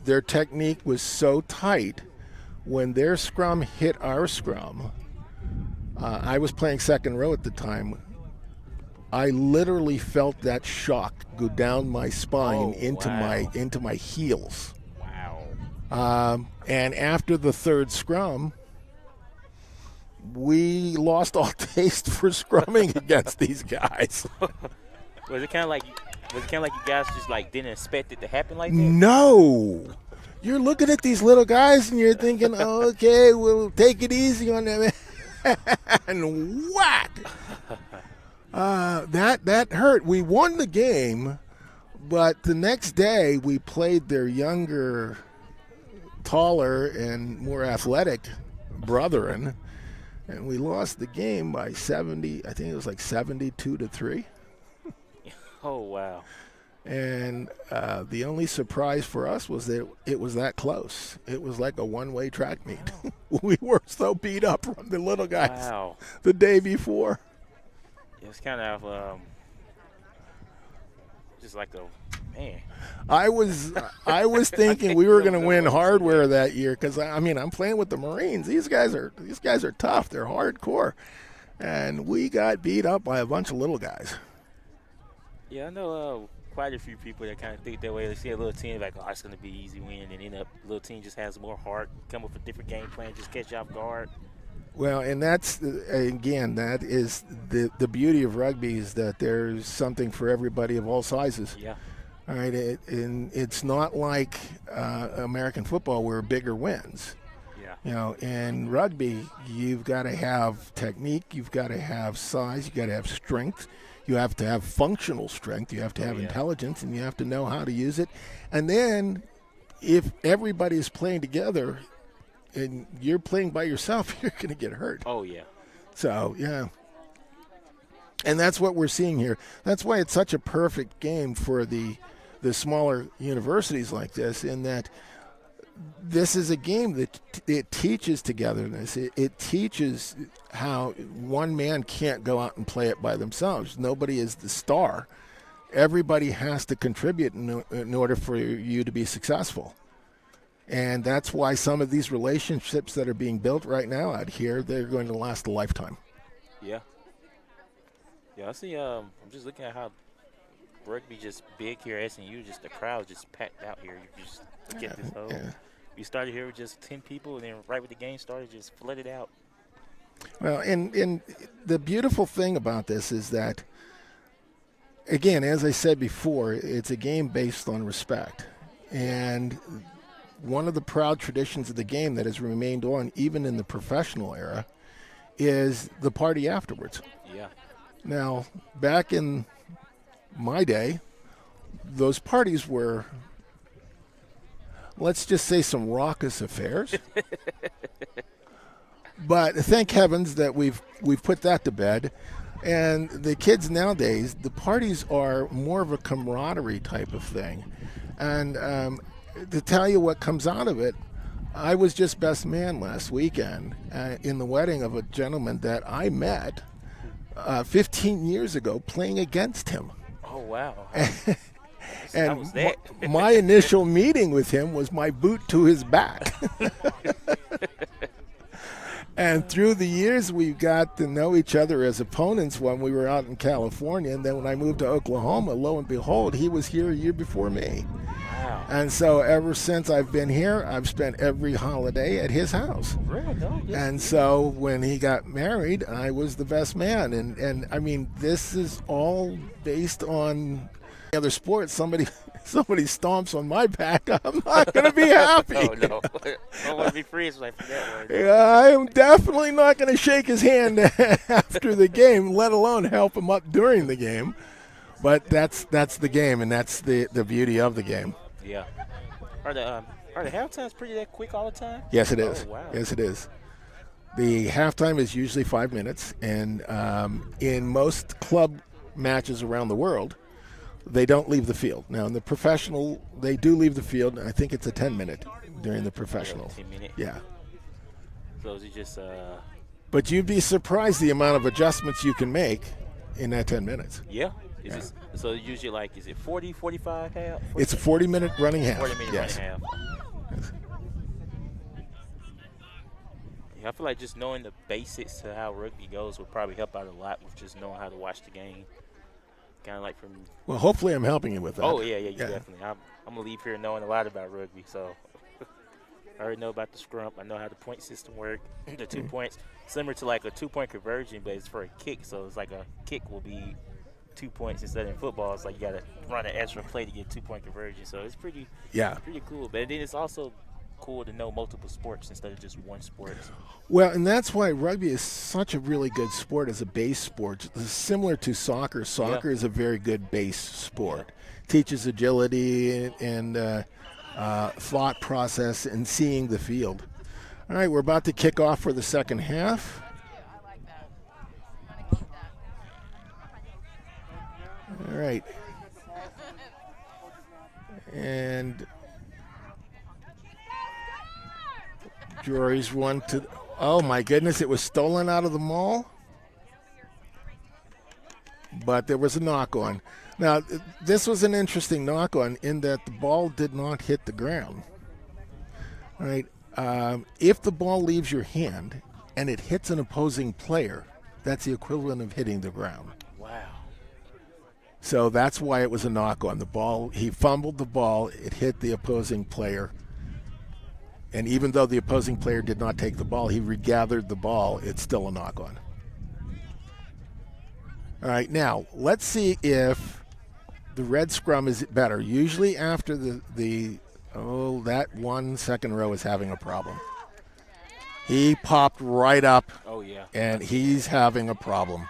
their technique was so tight. When their scrum hit our scrum, I was playing second row at the time. I literally felt that shock go down my spine into my heels. Wow. And after the third scrum, we lost all taste for scrumming against these guys. Was it kind of like you guys just like didn't expect it to happen like that? No. You're looking at these little guys and you're thinking, oh, okay, we'll take it easy on them. And whack! That hurt. We won the game, but the next day we played their younger, taller, and more athletic brethren, and we lost the game by 70. I think it was like 72-3. Oh, wow. And the only surprise for us was that it was that close. It was like a one-way track meet. We were so beat up from the little guys the day before. It's kind of just like a man. I was thinking we were going to win hardware that year because I'm playing with the Marines. These guys are tough. They're hardcore, and we got beat up by a bunch of little guys. Yeah, I know quite a few people that kind of think that way. They see a little team like, oh, it's going to be easy win, and end up the little team just has more heart, come up with a different game plan, just catch you off guard. Well, and that's, again, that is the beauty of rugby is that there's something for everybody of all sizes. Yeah. All right, and it's not like American football where bigger wins. Yeah. In rugby, you've got to have technique, you've got to have size, you've got to have strength. You have to have functional strength, you have to have intelligence, and you have to know how to use it. And then if everybody is playing together and you're playing by yourself, you're going to get hurt. Oh, yeah. So, yeah. And that's what we're seeing here. That's why it's such a perfect game for the smaller universities like this, in that this is a game that it teaches togetherness. It teaches how one man can't go out and play it by themselves. Nobody is the star. Everybody has to contribute in order for you to be successful. And that's why some of these relationships that are being built right now out here, they're going to last a lifetime. Yeah. Yeah, I see. I'm just looking at how rugby just big here at SNU. Just the crowd just packed out here. You just look at this whole. Yeah. We started here with just 10 people, and then right when the game started, just flooded out. Well, and the beautiful thing about this is that, again, as I said before, it's a game based on respect. And one of the proud traditions of the game that has remained on, even in the professional era, is the party afterwards. Yeah. Now, back in my day, those parties were let's just say, some raucous affairs. But thank heavens that we've put that to bed. And the kids nowadays, the parties are more of a camaraderie type of thing. And to tell you what comes out of it, I was just best man last weekend in the wedding of a gentleman that I met 15 years ago playing against him. Oh, wow. And my initial meeting with him was my boot to his back. And through the years, we got to know each other as opponents when we were out in California. And then when I moved to Oklahoma, lo and behold, he was here a year before me. Wow. And so ever since I've been here, I've spent every holiday at his house. Really? No, yes. And so when he got married, I was the best man. And I mean, this is all based on other sports. Somebody stomps on my back, I'm not going to be happy. Oh, no. I don't want to be friends like that one. I am definitely not going to shake his hand after the game, let alone help him up during the game. But that's the game, and that's the beauty of the game. Yeah. Are the halftimes pretty that quick all the time? Yes, it is. Oh, wow. Yes, it is. The halftime is usually 5 minutes, and in most club matches around the world, they don't leave the field. Now, in the professional, they do leave the field. I think it's a 10-minute during the professional. 10-minute. Yeah. So is it just But you'd be surprised the amount of adjustments you can make in that 10 minutes. yeah. So usually like, is it 40, 45 half? 40? It's a 40-minute running half. 40-minute yes. running half. Yeah, I feel like just knowing the basics to how rugby goes would probably help out a lot with just knowing how to watch the game. Kind of like from. Well, hopefully I'm helping you with that. Oh yeah, definitely. I'm gonna leave here knowing a lot about rugby, so I already know about the scrum. I know how the point system works. The 2 points, similar to like a 2-point conversion, but it's for a kick. So it's like a kick will be 2 points instead of football. It's like you gotta run an extra play to get 2-point conversion. So it's pretty cool. But then it's also cool to know multiple sports instead of just one sport. Well, and that's why rugby is such a really good sport as a base sport. Similar to soccer. Soccer is a very good base sport. Teaches agility and thought process and seeing the field. All right, we're about to kick off for the second half. All right. And Drury's one to, oh my goodness, it was stolen out of the mall. But there was a knock on. Now, this was an interesting knock on in that the ball did not hit the ground. All right. If the ball leaves your hand and it hits an opposing player, that's the equivalent of hitting the ground. Wow. So that's why it was a knock on. The ball, he fumbled the ball, it hit the opposing player. And even though the opposing player did not take the ball, he regathered the ball, it's still a knock on. All right, now let's see if the red scrum is better. Usually after that 1 second row is having a problem. He popped right up. Oh, yeah. And he's having a problem.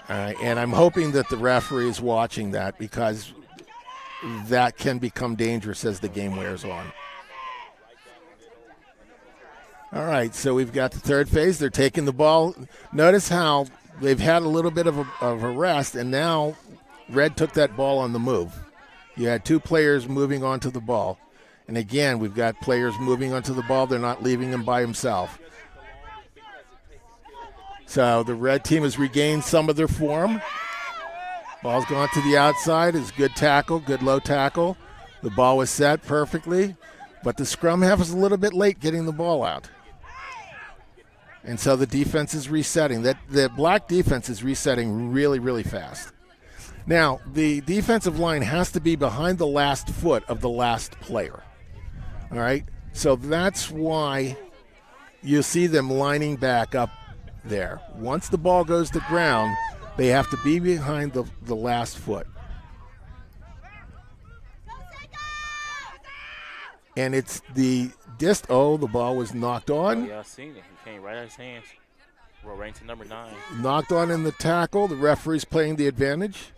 All right, and I'm hoping that the referee is watching that because that can become dangerous as the game wears on. All right, so we've got the third phase. They're taking the ball. Notice how they've had a little bit of a rest, and now Red took that ball on the move. You had two players moving onto the ball. And again, we've got players moving onto the ball. They're not leaving him by himself. So the red team has regained some of their form. Ball's gone to the outside. It's good tackle, good low tackle. The ball was set perfectly, but the scrum half was a little bit late getting the ball out. And so the defense is resetting. The black defense is resetting really, really fast. Now, the defensive line has to be behind the last foot of the last player. All right? So that's why you see them lining back up there. Once the ball goes to ground, they have to be behind the last foot. And it's the the ball was knocked on. Oh, yeah, I seen it. He came right out of his hands. Roll right into number 9. Knocked on in the tackle. The referee's playing the advantage.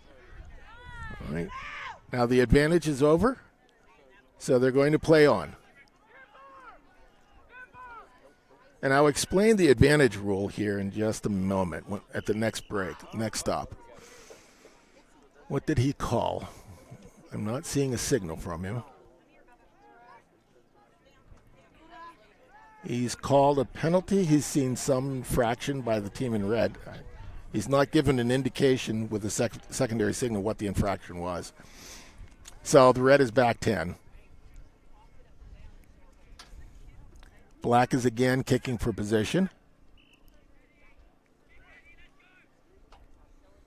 All right. Now the advantage is over. So they're going to play on. And I'll explain the advantage rule here in just a moment at the next break, next stop. What did he call? I'm not seeing a signal from him. He's called a penalty. He's seen some infraction by the team in red. He's not given an indication with a secondary signal what the infraction was. So the red is back 10. Black is again kicking for position.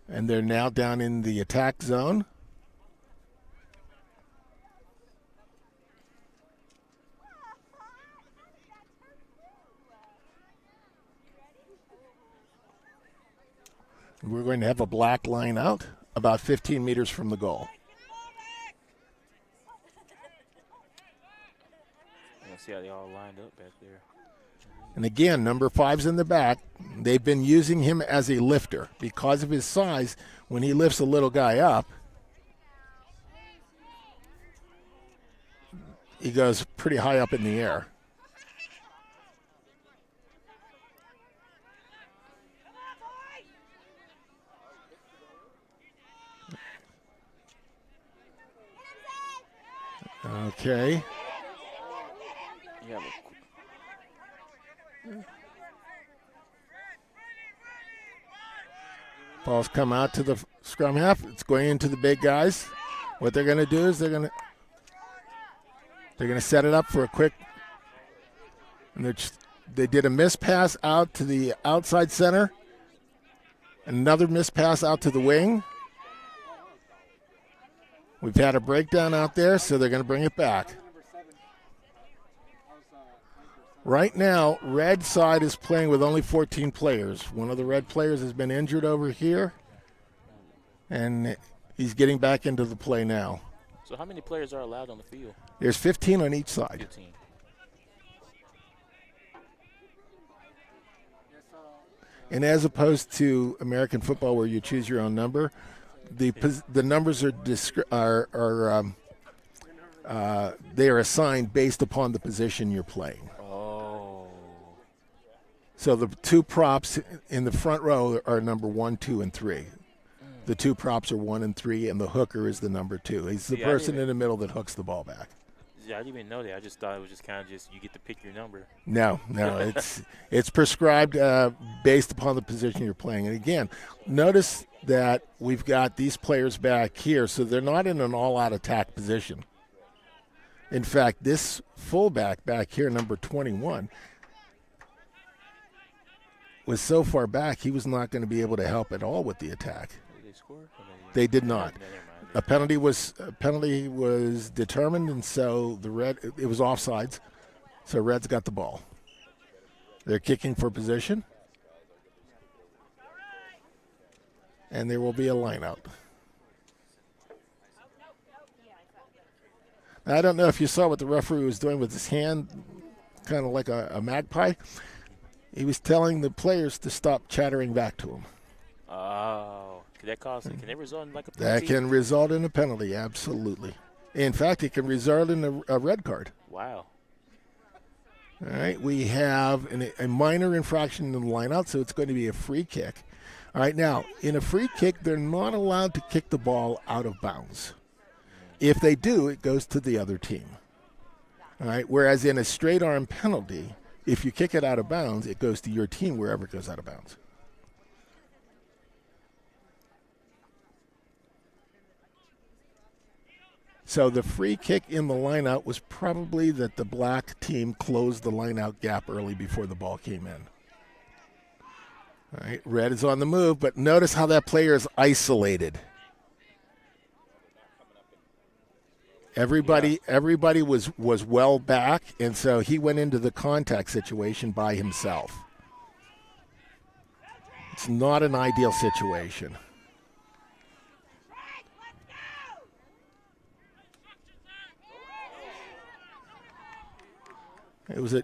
And they're now down in the attack zone. We're going to have a black line out about 15 meters from the goal. See how they all lined up back there. And again, number 5's in the back. They've been using him as a lifter because of his size. When he lifts a little guy up, he goes pretty high up in the air. Okay. Yeah, Ball's come out to the scrum half. It's going into the big guys. What they're going to do is they're going to set it up for a quick. And they did a miss pass out to the outside center. Another miss pass out to the wing. We've had a breakdown out there, so they're going to bring it back. Right now, red side is playing with only 14 players. One of the red players has been injured over here, and he's getting back into the play now. So how many players are allowed on the field? There's 15 on each side. 15. And as opposed to American football where you choose your own number, the numbers they are assigned based upon the position you're playing. So the two props in the front row are number 1, 2, and 3. The two props are 1 and 3, and the hooker is the number 2. He's the person in the middle that hooks the ball back. Yeah, I didn't even know that. I just thought it was just kind of you get to pick your number. No, it's prescribed based upon the position you're playing. And again, notice that we've got these players back here, so they're not in an all-out attack position. In fact, this fullback back here, number 21, was so far back he was not going to be able to help at all with the attack. Did they score? They did not. A penalty was determined, and so it was offsides. So red's got the ball. They're kicking for position, and there will be a line out. Now, I don't know if you saw what the referee was doing with his hand, kind of like a magpie. He was telling the players to stop chattering back to him. Oh, can that result in like a penalty? That can result in a penalty, absolutely. In fact, it can result in a red card. Wow. All right, we have a minor infraction in the lineout, so it's going to be a free kick. All right, now, in a free kick, they're not allowed to kick the ball out of bounds. If they do, it goes to the other team. All right, whereas in a straight arm penalty, if you kick it out of bounds, it goes to your team wherever it goes out of bounds. So the free kick in the lineout was probably that the black team closed the lineout gap early before the ball came in. All right, red is on the move, but notice how that player is isolated. Everybody was well back, and so he went into the contact situation by himself. It's not an ideal situation.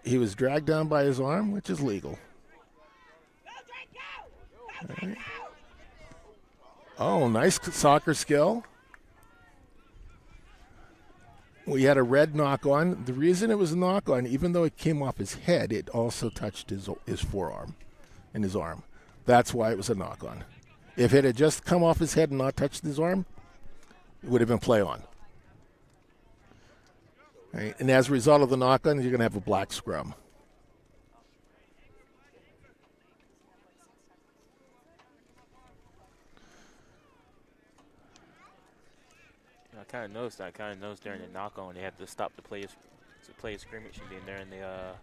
He was dragged down by his arm, which is legal. All right. Oh, nice soccer skill. We had a red knock on. The reason it was a knock on, even though it came off his head, it also touched his forearm and his arm. That's why it was a knock on. If it had just come off his head and not touched his arm, it would have been play on. Right? And as a result of the knock on, you're going to have a black scrum. I kind of noticed during the knock on, they had to stop the play of scrimmage, and then during the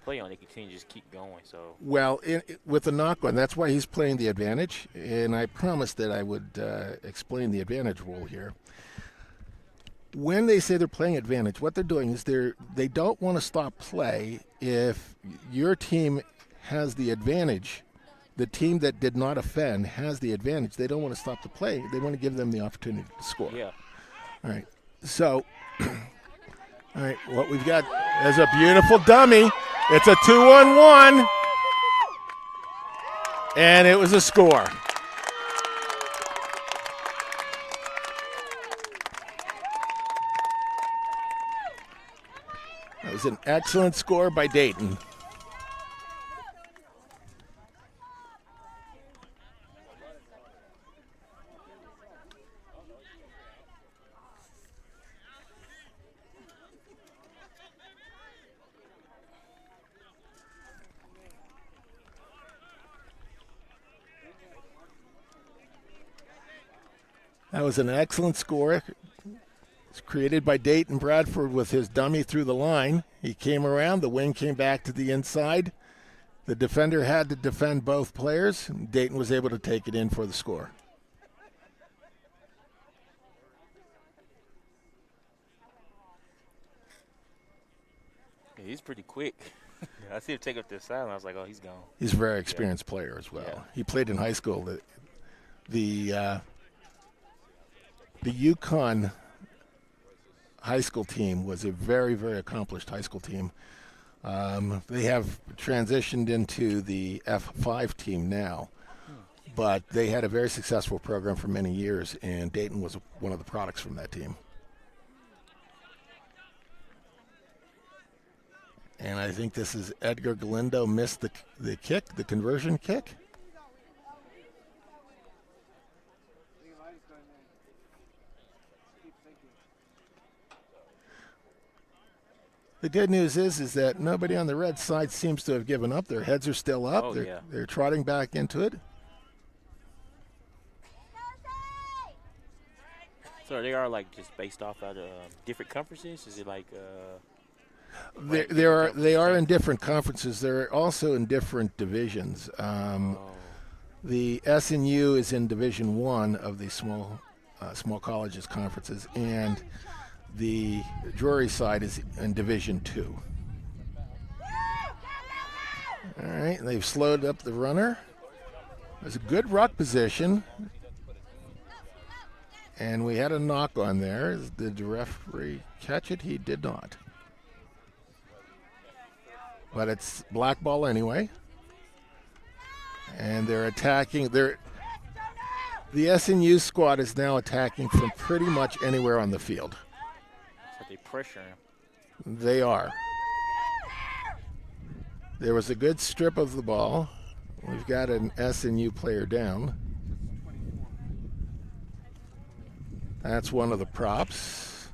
play on, they continue to just keep going. So well, with the knock on, that's why he's playing the advantage. And I promised that I would explain the advantage rule here. When they say they're playing advantage, what they're doing is they don't want to stop play if your team has the advantage. The team that did not offend has the advantage. They don't want to stop the play. They want to give them the opportunity to score. yeah. All right. So, all right, what we've got is a beautiful dummy. It's a 2-on-1. And it was a score. That was an excellent score by Dayton. That was an excellent score. It's created by Dayton Bradford with his dummy through the line. He came around. The wing came back to the inside. The defender had to defend both players. Dayton was able to take it in for the score. Yeah, he's pretty quick. I see him take up the sideline. I was like, oh, he's gone. He's a very experienced player as well. Yeah. He played in high school. The Yukon high school team was a very, very accomplished high school team. They have transitioned into the F5 team now, but they had a very successful program for many years, and Dayton was one of the products from that team. And I think this is Edgar Galindo missed the kick, the conversion kick. The good news is that nobody on the red side seems to have given up. Their heads are still up. Oh, they're trotting back into it. So they are like just based off of different conferences? Is it like They are in different conferences. They're also in different divisions. The SNU is in Division 1 of the small colleges conferences, and the Drury side is in Division 2. All right, they've slowed up the runner. There's a good ruck position. And we had a knock on there. Did the referee catch it? He did not. But it's black ball anyway. And they're attacking. The SNU squad is now attacking from pretty much anywhere on the field. so they pressure him? They are. There was a good strip of the ball. We've got an SNU player down. That's one of the props.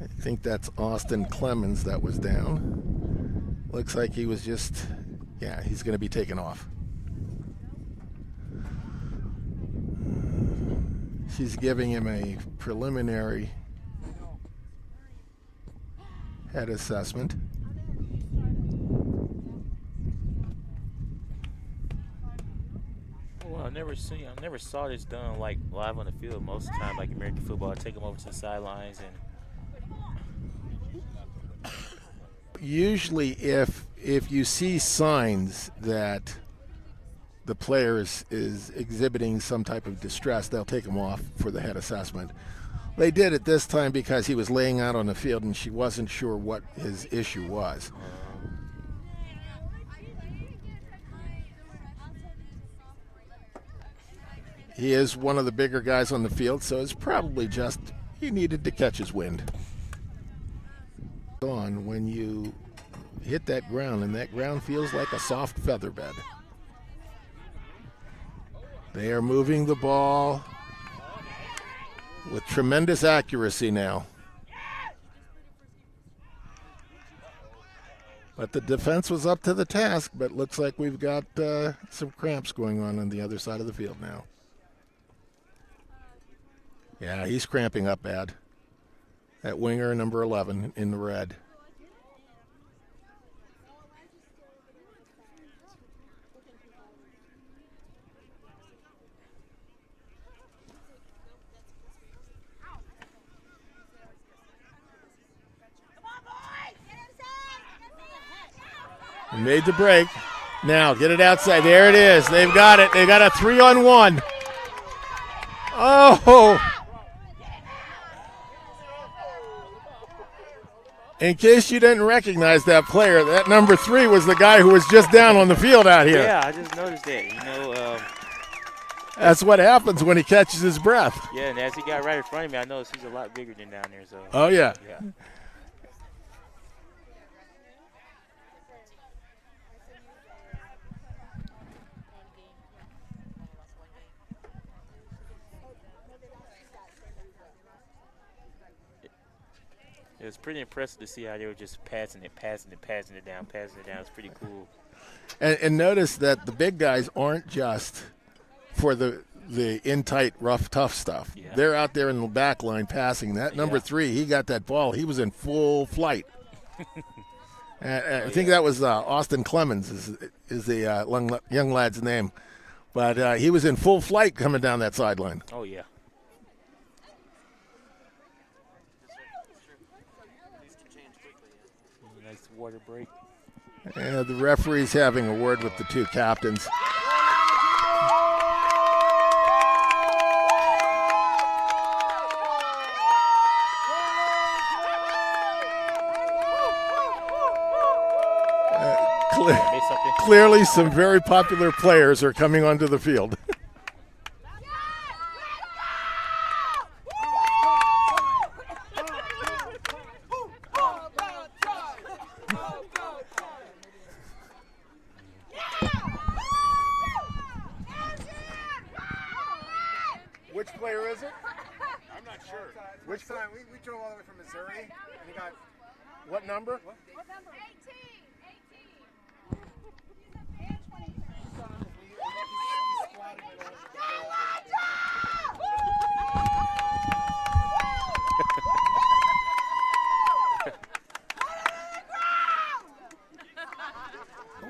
I think that's Austin Clemens that was down. Looks like he was just, he's going to be taken off. She's giving him a preliminary head assessment. Well, I never saw this done like live on the field. Most of the time, like American football, I take them over to the sidelines and. Usually, if you see signs that the player is exhibiting some type of distress, they'll take him off for the head assessment. They did it this time because he was laying out on the field and she wasn't sure what his issue was. He is one of the bigger guys on the field, so it's probably just he needed to catch his wind. On when you hit that ground, and that ground feels like a soft feather bed. They are moving the ball with tremendous accuracy now. But the defense was up to the task, but looks like we've got some cramps going on the other side of the field now. Yeah, he's cramping up bad. That winger, number 11, in the red. Made the break. Now, get it outside. There it is. They've got it. They got a 3-on-1. Oh! In case you didn't recognize that player, that number 3 was the guy who was just down on the field out here. Yeah, I just noticed that. That's what happens when he catches his breath. Yeah, and as he got right in front of me, I noticed he's a lot bigger than down there. So. Oh, yeah. It was pretty impressive to see how they were just passing it down. It's pretty cool. And notice that the big guys aren't just for the in-tight, rough, tough stuff. Yeah. They're out there in the back line passing. That number 3, he got that ball. He was in full flight. I think that was Austin Clemens is the young lad's name. But he was in full flight coming down that sideline. Oh, yeah. Nice water break. And the referee's having a word with the two captains. Clearly some very popular players are coming onto the field. Which player is it? I'm not sure. Which time? We drove all the way from Missouri, and he got what number? What number? 18.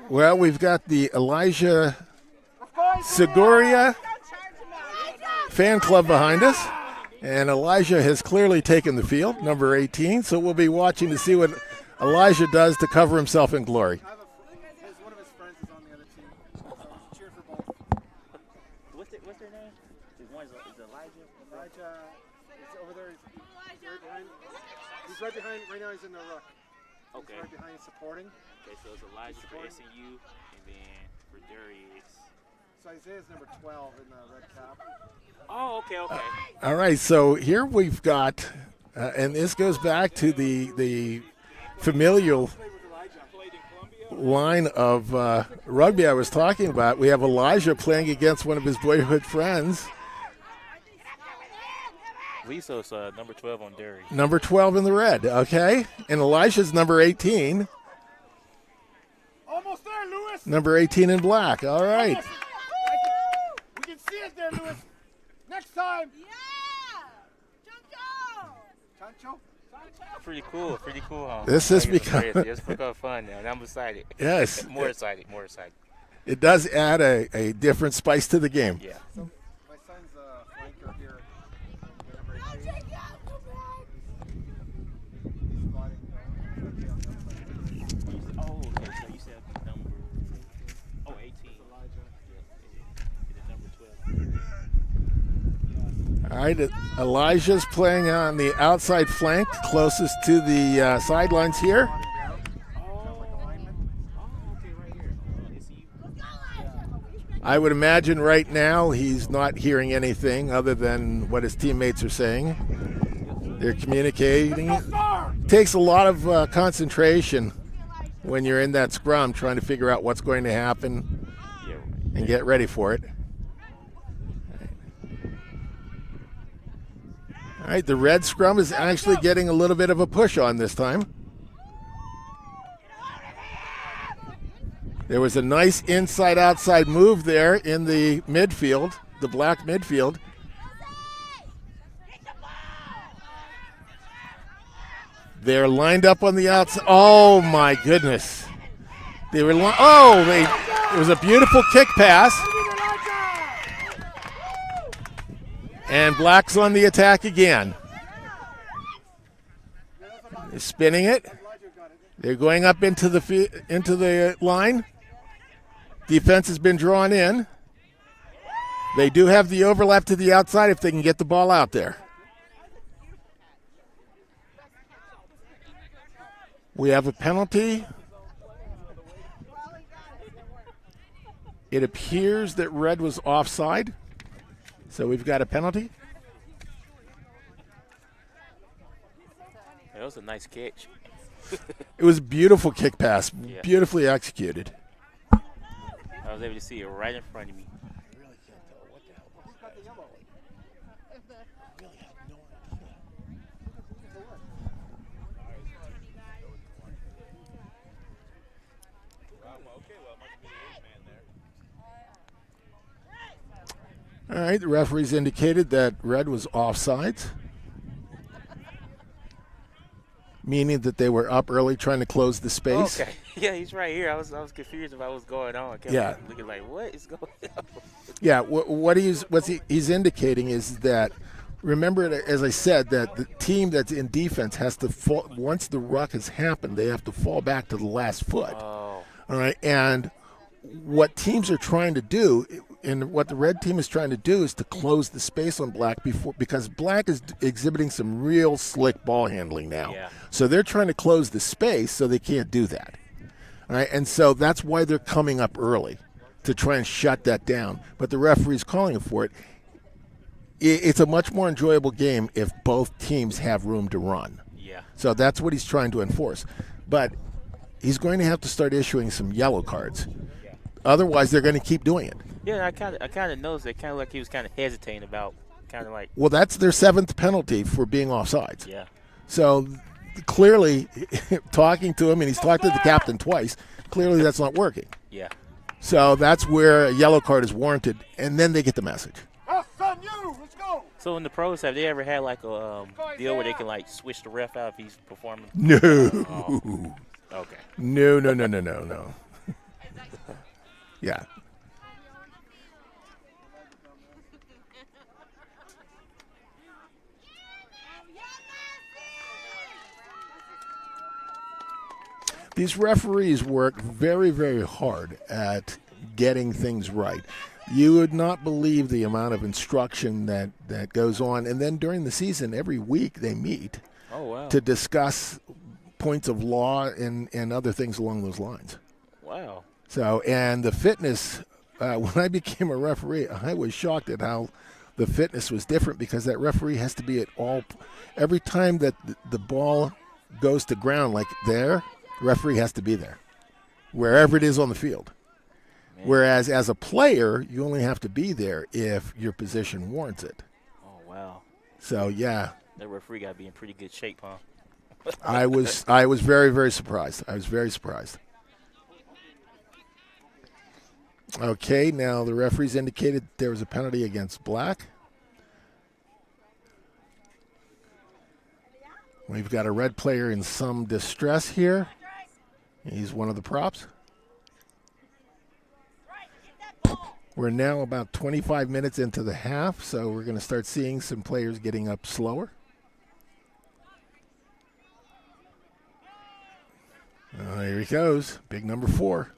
Well, we've got the Elijah Seguria fan club behind us, and Elijah has clearly taken the field, number 18, so we'll be watching to see what Elijah does to cover himself in glory. one of his friends is on the other team. So cheer for both. What's their name? One is Elijah. Elijah is over there. He's right behind. Right now he's in the ruck. Okay. He's right behind supporting. Okay, so it's Elijah for SNU, and then for Drury it's... So Isaiah's number 12 in the red cap. Oh, okay. All right, so here we've got, and this goes back to the familial line of rugby I was talking about. We have Elijah playing against one of his boyhood friends. Lisa's number 12 on Drury. Number 12 in the red, okay? And Elijah's number 18. Almost there, Lewis. Number 18 in black, all right. We can see it there, Lewis. Next time. Yeah! Chancho. Pretty cool, huh? This has become... It's become fun now, and I'm excited. Yes. More excited. It does add a different spice to the game. Yeah. So my son's flanker here. Number 18. Oh, okay, so you said number... Oh, 18. Number 12. All right, Elijah's playing on the outside flank, closest to the sidelines here. I would imagine right now he's not hearing anything other than what his teammates are saying. They're communicating. It takes a lot of concentration when you're in that scrum trying to figure out what's going to happen and get ready for it. All right, the red scrum is actually getting a little bit of a push on this time. There was a nice inside-outside move there in the midfield, the black midfield. They're lined up on the outside. Oh, my goodness. It was a beautiful kick pass. And black's on the attack again. They're spinning it. They're going up into the line. Defense has been drawn in. They do have the overlap to the outside if they can get the ball out there. We have a penalty. It appears that red was offside, so we've got a penalty. That was a nice catch. It was a beautiful kick pass, beautifully executed. I was able to see it right in front of me. All right, the referees indicated that red was offsides, meaning that they were up early trying to close the space. Okay. Yeah, he's right here. I was confused about what's going on. I kept looking like, what is going on? Yeah, what he's indicating is that, remember, as I said, that the team that's in defense has to fall, once the ruck has happened, they have to fall back to the last foot. Oh. All right, and what teams are trying to do, and what the red team is trying to do, is to close the space on black because black is exhibiting some real slick ball handling now. Yeah. So they're trying to close the space so they can't do that. All right, and so that's why they're coming up early to try and shut that down. But the referee's calling for it. It's a much more enjoyable game if both teams have room to run. Yeah. So that's what he's trying to enforce. But he's going to have to start issuing some yellow cards. Otherwise, they're going to keep doing it. Yeah, I kind of noticed that, kind of like he was kind of hesitating about, kind of like. Well, that's their 7th penalty for being offsides. Yeah. So clearly, talking to him, and he's talked to the captain twice, clearly that's not working. Yeah. So that's where a yellow card is warranted, and then they get the message. SNU, let's go. So in the pros, have they ever had like a deal where they can like switch the ref out if he's performing? No. Oh. Okay. No. Yeah. These referees work very, very hard at getting things right. You would not believe the amount of instruction that goes on. And then during the season, every week they meet to discuss points of law and other things along those lines. Wow. So, and the fitness, when I became a referee, I was shocked at how the fitness was different because that referee has to be at all, every time that the ball goes to ground like there, referee has to be there, wherever it is on the field. Man. Whereas as a player, you only have to be there if your position warrants it. Oh, wow. So, yeah. That referee got to be in pretty good shape, huh? I was very, very surprised. I was very surprised. Okay, now the referees indicated there was a penalty against black. We've got a red player in some distress here. He's one of the props. We're now about 25 minutes into the half, so we're going to start seeing some players getting up slower. Here he goes, big number 4.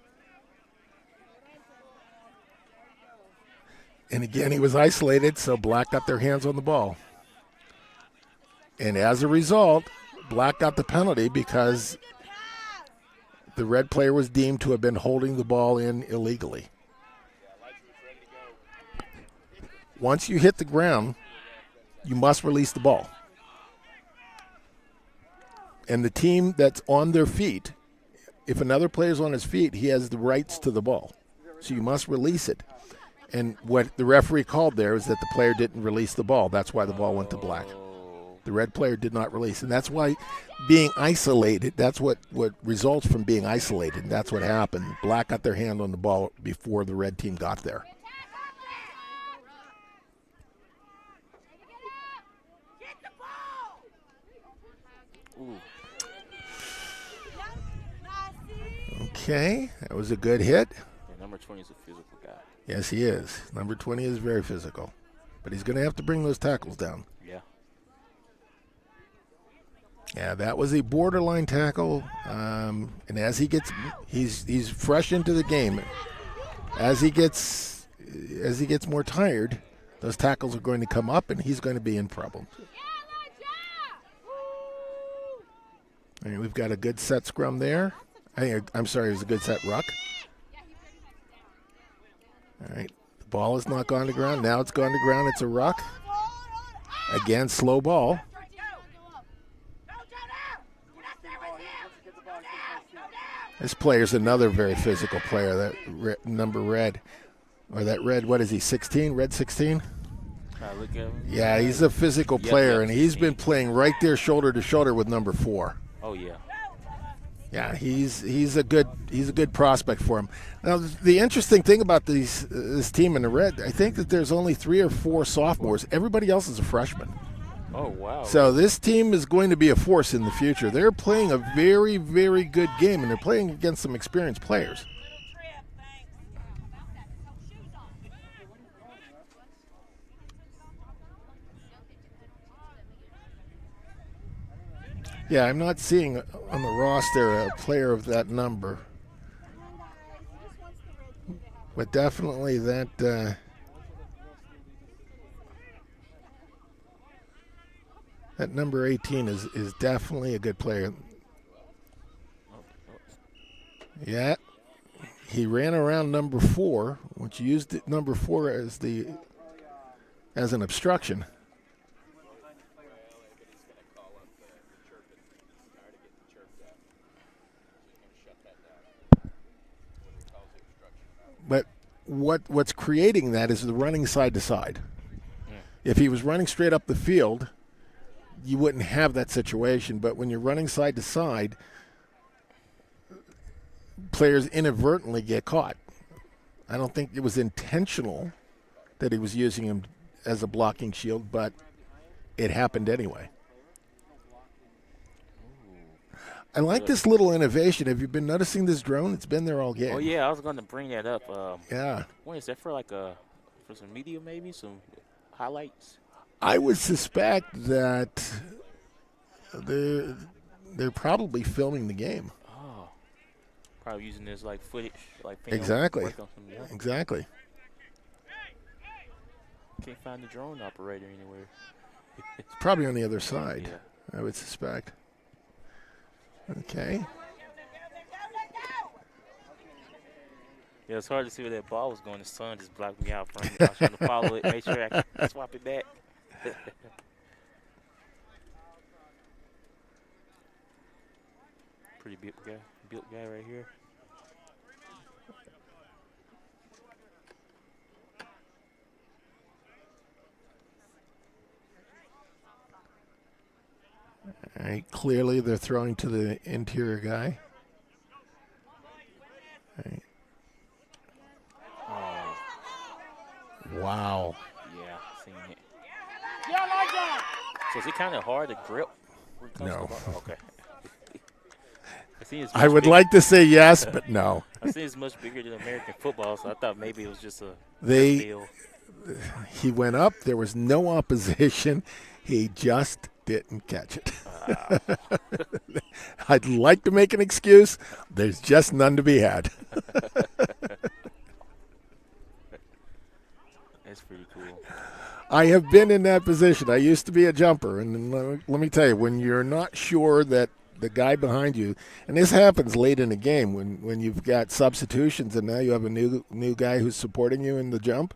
And again, he was isolated, so black got their hands on the ball. And as a result, black got the penalty because the red player was deemed to have been holding the ball in illegally. once you hit the ground, you must release the ball. And the team that's on their feet, if another player's on his feet, he has the rights to the ball. So you must release it. And what the referee called there is that the player didn't release the ball. That's why the ball went to black. The red player did not release. And that's why being isolated, that's what results from being isolated. That's what happened. Black got their hand on the ball before the red team got there. Okay, that was a good hit. Yeah, number 20 is a physical guy. Yes, he is. Number 20 is very physical. But he's going to have to bring those tackles down. Yeah. Yeah, that was a borderline tackle. And as he gets, he's fresh into the game. As he gets more tired, those tackles are going to come up, and he's going to be in trouble. All right, we've got a good set scrum there. I'm sorry, it was a good set ruck. All right, the ball has not gone to ground. Now it's gone to ground. It's a ruck. Again, slow ball. This player's another very physical player, that number red. Or that red, what is he, 16? Red 16? Look at him. Yeah, he's a physical player, and he's been playing right there shoulder to shoulder with number 4. Oh, yeah. Yeah, he's a good prospect for him. Now, the interesting thing about this team in the red, I think that there's only 3 or 4 sophomores. Everybody else is a freshman. Oh, wow. So this team is going to be a force in the future. They're playing a very, very good game, and they're playing against some experienced players. Yeah, I'm not seeing on the roster a player of that number. But definitely that number 18 is definitely a good player. Yeah, he ran around number 4, which used number 4 as an obstruction. But what's creating that is the running side to side. If he was running straight up the field, you wouldn't have that situation. But when you're running side to side, players inadvertently get caught. I don't think it was intentional that he was using him as a blocking shield, but it happened anyway. I like this little innovation. Have you been noticing this drone? It's been there all game. Oh, yeah, I was going to bring that up. Yeah. What is that for, for some media maybe, some highlights? I would suspect that they're probably filming the game. Oh, probably using this footage, Exactly. Yeah. Exactly. Can't find the drone operator anywhere. It's probably on the other side. Yeah. I would suspect. Okay. Yeah, it's hard to see where that ball was going. The sun just blocked me out from it. I was trying to follow it, make sure I can swap it back. Pretty built guy right here. All right, clearly they're throwing to the interior guy. All right. Oh. Wow. Yeah, seen it. Yeah, like that. So is it kind of hard to grip? No. Okay. I would like to say yes, but no. I see it's much bigger than American football, so I thought maybe it was just a deal. He went up. There was no opposition. He just didn't catch it. I'd like to make an excuse. There's just none to be had. That's pretty cool. I have been in that position. I used to be a jumper, and let me tell you, when you're not sure that the guy behind you, and this happens late in the game when you've got substitutions and now you have a new guy who's supporting you in the jump,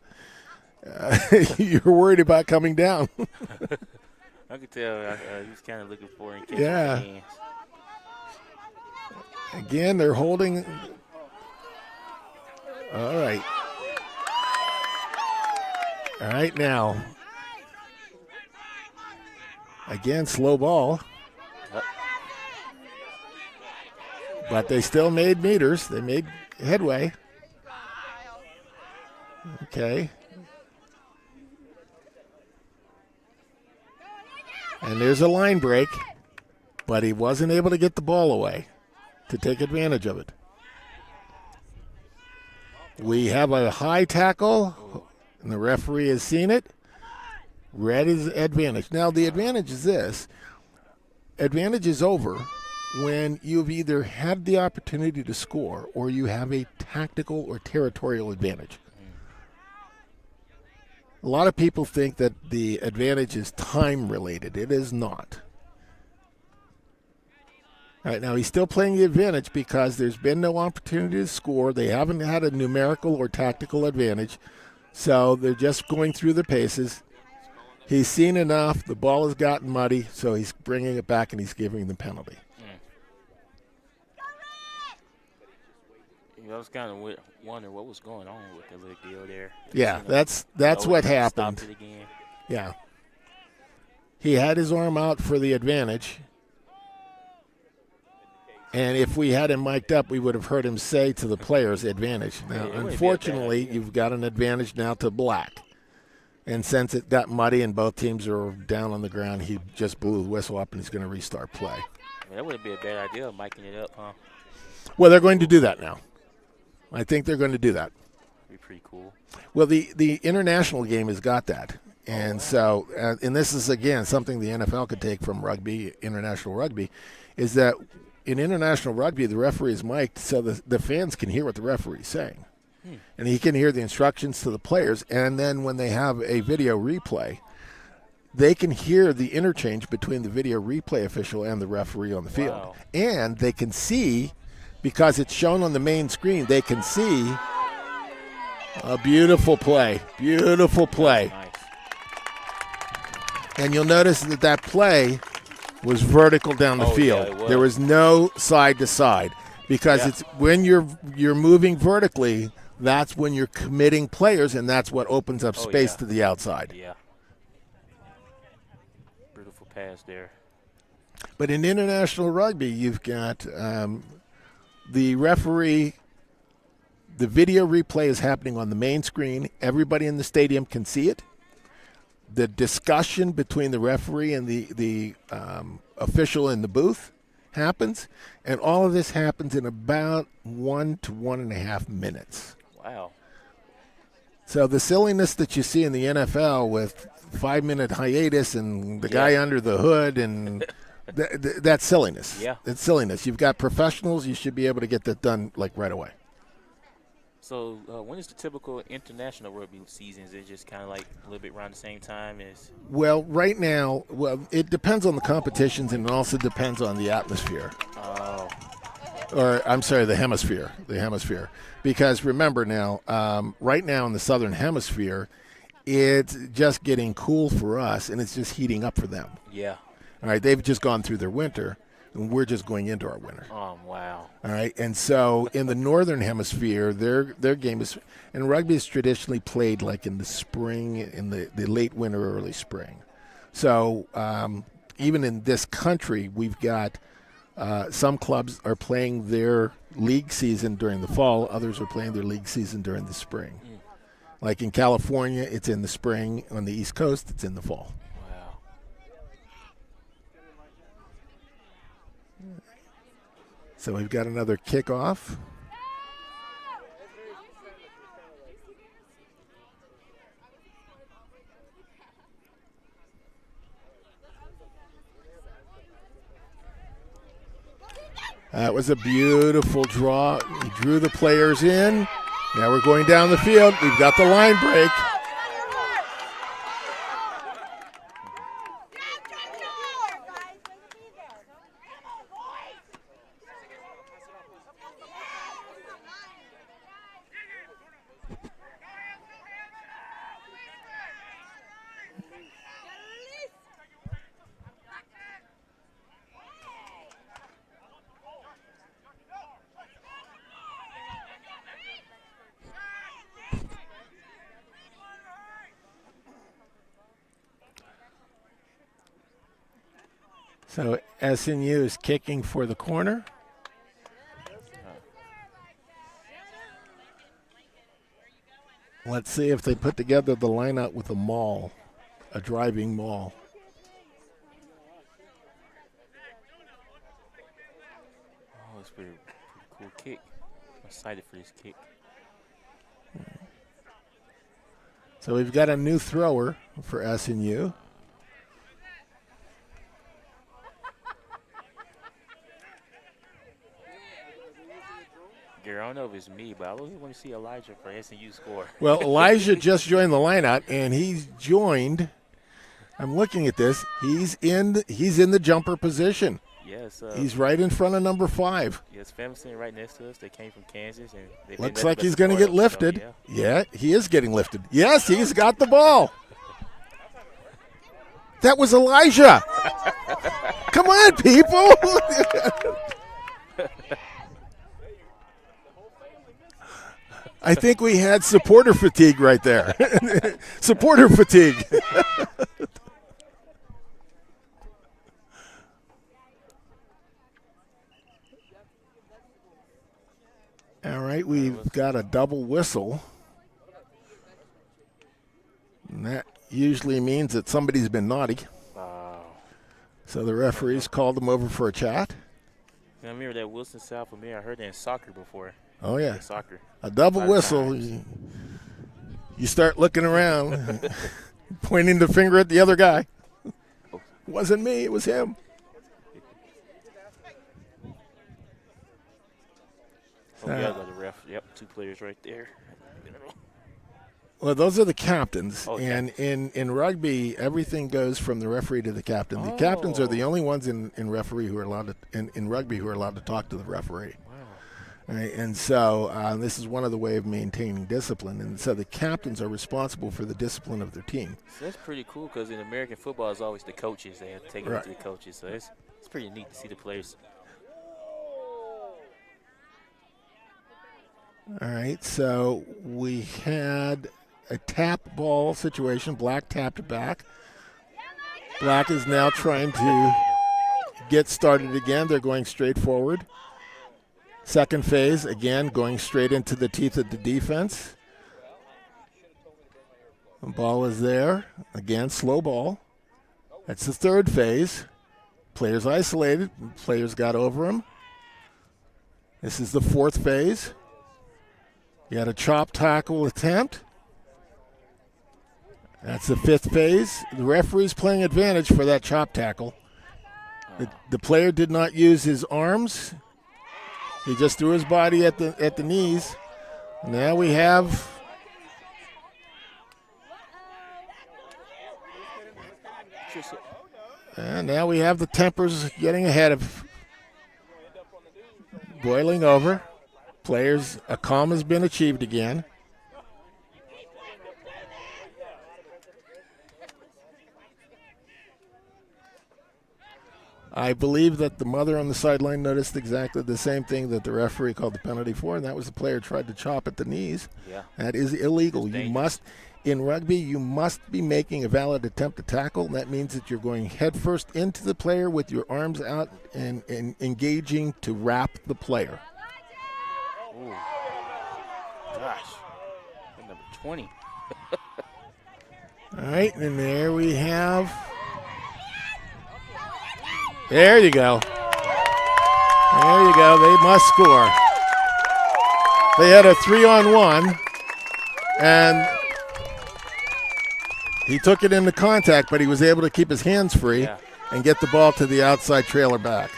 You're worried about coming down. I could tell he was kind of looking for it in case Yeah. of hands. Again, they're holding. All right. All right, now. Again, slow ball. But they still made meters. They made headway. Okay. And there's a line break, but he wasn't able to get the ball away to take advantage of it. We have a high tackle, and the referee has seen it. Red is advantage. Now, the advantage is this. Advantage is over when you've either had the opportunity to score or you have a tactical or territorial advantage. A lot of people think that the advantage is time-related. It is not. All right, now he's still playing the advantage because there's been no opportunity to score. They haven't had a numerical or tactical advantage, so they're just going through the paces. He's seen enough. The ball has gotten muddy, so he's bringing it back and he's giving the penalty. I was kind of wondering what was going on with the little deal there. Yeah, that's what happened. Stopped it again. Yeah. He had his arm out for the advantage. And if we had him mic'd up, we would have heard him say to the players, advantage. Now, unfortunately, you've got an advantage now to black. And since it got muddy and both teams are down on the ground, he just blew the whistle up and he's going to restart play. I mean, that wouldn't be a bad idea, miking it up, huh? Well, they're going to do that now. I think they're going to do that. Be pretty cool. Well, the international game has got that. And so, and this is, again, something the NFL could take from rugby, international rugby, is that in international rugby, the referee is mic'd so the fans can hear what the referee is saying. And he can hear the instructions to the players. And then when they have a video replay, they can hear the interchange between the video replay official and the referee on the field. Wow. And they can see, because it's shown on the main screen, they can see a beautiful play. Beautiful play. Nice. And you'll notice that play was vertical down the field. Yeah, it was. There was no side to side, because it's when you're moving vertically, that's when you're committing players, and that's what opens up space to the outside. Yeah. Beautiful pass there. But in international rugby, you've got the referee. The video replay is happening on the main screen. Everybody in the stadium can see it. The discussion between the referee and the official in the booth happens, and all of this happens in about 1 to 1.5 minutes. Wow. So the silliness that you see in the NFL with 5-minute hiatus and the guy under the hood, and that's silliness. Yeah. It's silliness. You've got professionals. You should be able to get that done like right away. So when is the typical international rugby season? Is it just kind of like a little bit around the same time as? Well, right now, it depends on the competitions, and it also depends on the atmosphere. Oh. Or, I'm sorry, the hemisphere. Because remember now, right now in the southern hemisphere, it's just getting cool for us, and it's just heating up for them. Yeah. All right, they've just gone through their winter, and we're just going into our winter. Oh, wow. All right, and so in the northern hemisphere, their game is, and rugby is traditionally played like in the spring, in the late winter, early spring. So even in this country, we've got some clubs are playing their league season during the fall. Others are playing their league season during the spring. Like in California, it's in the spring. On the East Coast, it's in the fall. Wow. So we've got another kickoff. That was a beautiful draw. He drew the players in. Now we're going down the field. We've got the line break. So SNU is kicking for the corner. Let's see if they put together the lineup with a maul, a driving maul. Oh, it's pretty cool kick. I'm excited for this kick. So we've got a new thrower for SNU. Gary, I don't know if it's me, but I really want to see Elijah for SNU score. Well, Elijah just joined the lineup, and he's joined. I'm looking at this. He's in the jumper position. Yes. He's right in front of number 5. Yes, family sitting right next to us. They came from Kansas, and they Looks like he's going to get lifted. So, yeah, he is getting lifted. Yes, he's got the ball. That was Elijah. Come on, people. I think we had supporter fatigue right there. Supporter fatigue. All right, we've got a double whistle. And that usually means that somebody's been naughty. Wow. So the referees called them over for a chat. I remember that Wilson South for me. I heard that in soccer before. Oh, yeah. Soccer. A double whistle. You start looking around, pointing the finger at the other guy. It wasn't me, it was him. Oh, yeah, the ref. Yep, 2 players right there. Well, those are the captains, Okay. and in rugby, everything goes from the referee to the captain. The captains are the only ones in referee who are allowed to in rugby who are allowed to talk to the referee. Wow. Right, and so this is one of the way of maintaining discipline, and so the captains are responsible for the discipline of their team. So that's pretty cool because in American football, it's always the coaches. They have to take it Right. to the coaches. So it's pretty neat to see the players. All right, so we had a tap ball situation. Black tapped it back. Black is now trying to get started again. They're going straight forward. Second phase, again, going straight into the teeth of the defense. The ball is there. Again, slow ball. That's the third phase. Players isolated. Players got over him. This is the fourth phase. You had a chop tackle attempt. That's the fifth phase. The referee's playing advantage for that chop tackle. The player did not use his arms. He just threw his body at the knees. Now we have the tempers getting ahead of boiling over. Players, a calm has been achieved again. I believe that the mother on the sideline noticed exactly the same thing that the referee called the penalty for, and that was the player tried to chop at the knees. Yeah. That is illegal. You must, in rugby, you must be making a valid attempt to tackle. And that means that you're going headfirst into the player with your arms out and engaging to wrap the player. Ooh. Gosh. Number 20. All right, and there we have. There you go. There you go. They must score. They had a 3-on-1, and he took it into contact, but he was able to keep his hands free and get the ball to the outside trailer back.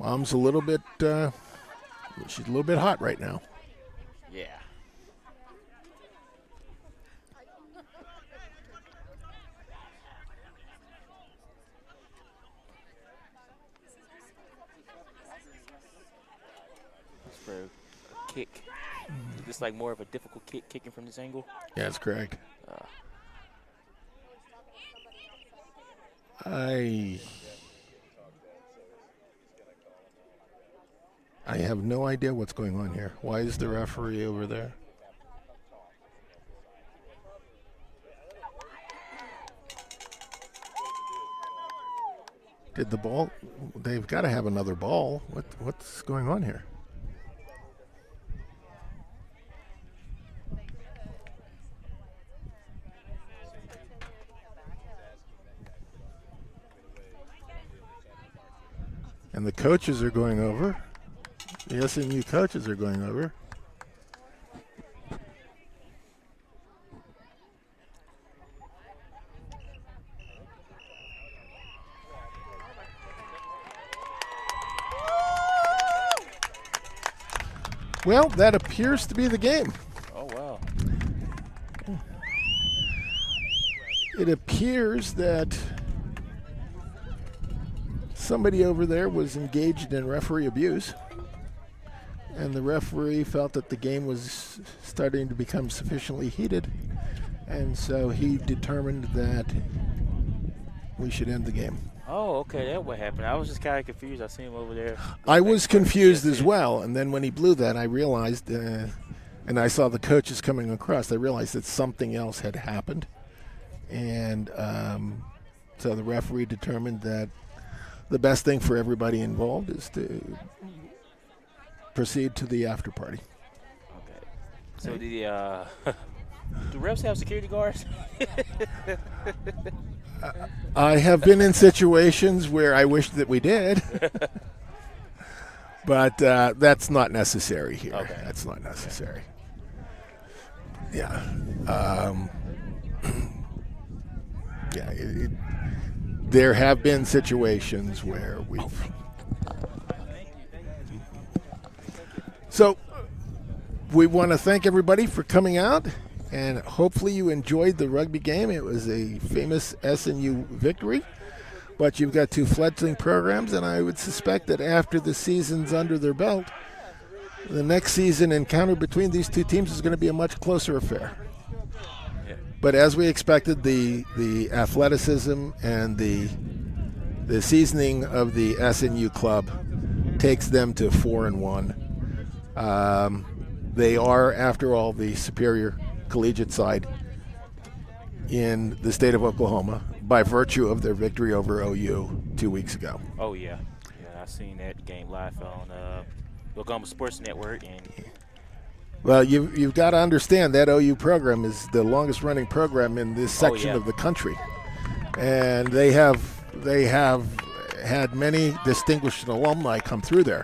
Mom's a little bit, she's a little bit hot right now. Yeah. For a kick. Is this like more of a difficult kick, kicking from this angle? Yeah, that's correct. I have no idea what's going on here. Why is the referee over there? Did the ball? They've got to have another ball. What's going on here? And the coaches are going over. The SNU coaches are going over. Well, that appears to be the game. Oh, wow. It appears that somebody over there was engaged in referee abuse, and the referee felt that the game was starting to become sufficiently heated, and so he determined that we should end the game. Oh, okay, that's what happened. I was just kind of confused. I seen him over there. I was confused as well, and then when he blew that, I realized, and I saw the coaches coming across, I realized that something else had happened, and so the referee determined that the best thing for everybody involved is to proceed to the after party. Okay. So do refs have security guards? I have been in situations where I wish that we did, but that's not necessary here. Okay. That's not necessary. Yeah. Yeah. There have been situations where we've. So we want to thank everybody for coming out, and hopefully you enjoyed the rugby game. It was a famous SNU victory, but you've got two fledgling programs, and I would suspect that after the season's under their belt, the next season encounter between these two teams is going to be a much closer affair. But as we expected, the athleticism and the seasoning of the SNU club takes them to 4-1. They are, after all, the superior collegiate side in the state of Oklahoma by virtue of their victory over OU 2 weeks ago. Oh, yeah. Yeah, I seen that game live on Oklahoma Sports Network. And well, you've got to understand that OU program is the longest running program in this section of the country, and they have had many distinguished alumni come through there.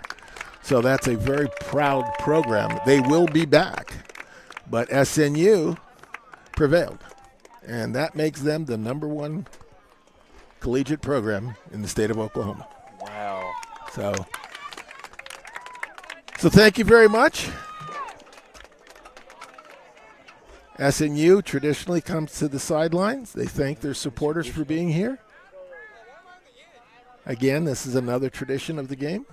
So that's a very proud program. They will be back, but SNU prevailed, and that makes them the #1 collegiate program in the state of Oklahoma. wow. So thank you very much. SNU traditionally comes to the sidelines. They thank their supporters for being here. Again, this is another tradition of the game.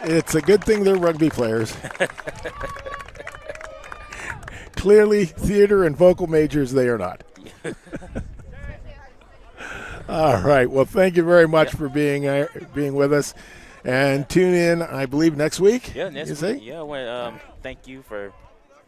It's a good thing they're rugby players. Clearly, theater and vocal majors, they are not. All right. Well, thank you very much for being with us. And tune in, I believe, next week. Yeah, next week. Yeah, thank you for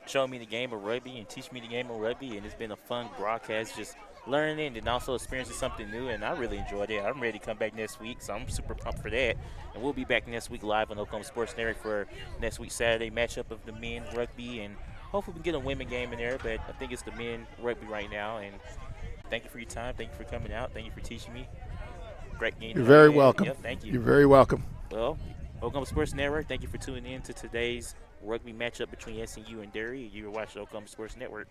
showing me the game of rugby and teaching me the game of rugby, and it's been a fun broadcast, just learning and also experiencing something new, and I really enjoyed it. I'm ready to come back next week, so I'm super pumped for that. And we'll be back next week live on Oklahoma Sports Network for next week's Saturday matchup of the men rugby, and hopefully we can get a women game in there, but I think it's the men rugby right now. And thank you for your time. Thank you for coming out. Thank you for teaching me. Great game. You're very welcome. Yep, thank you. You're very welcome. Well, Oklahoma Sports Network, thank you for tuning in to today's rugby matchup between SNU and Drury. You're watching Oklahoma Sports Network.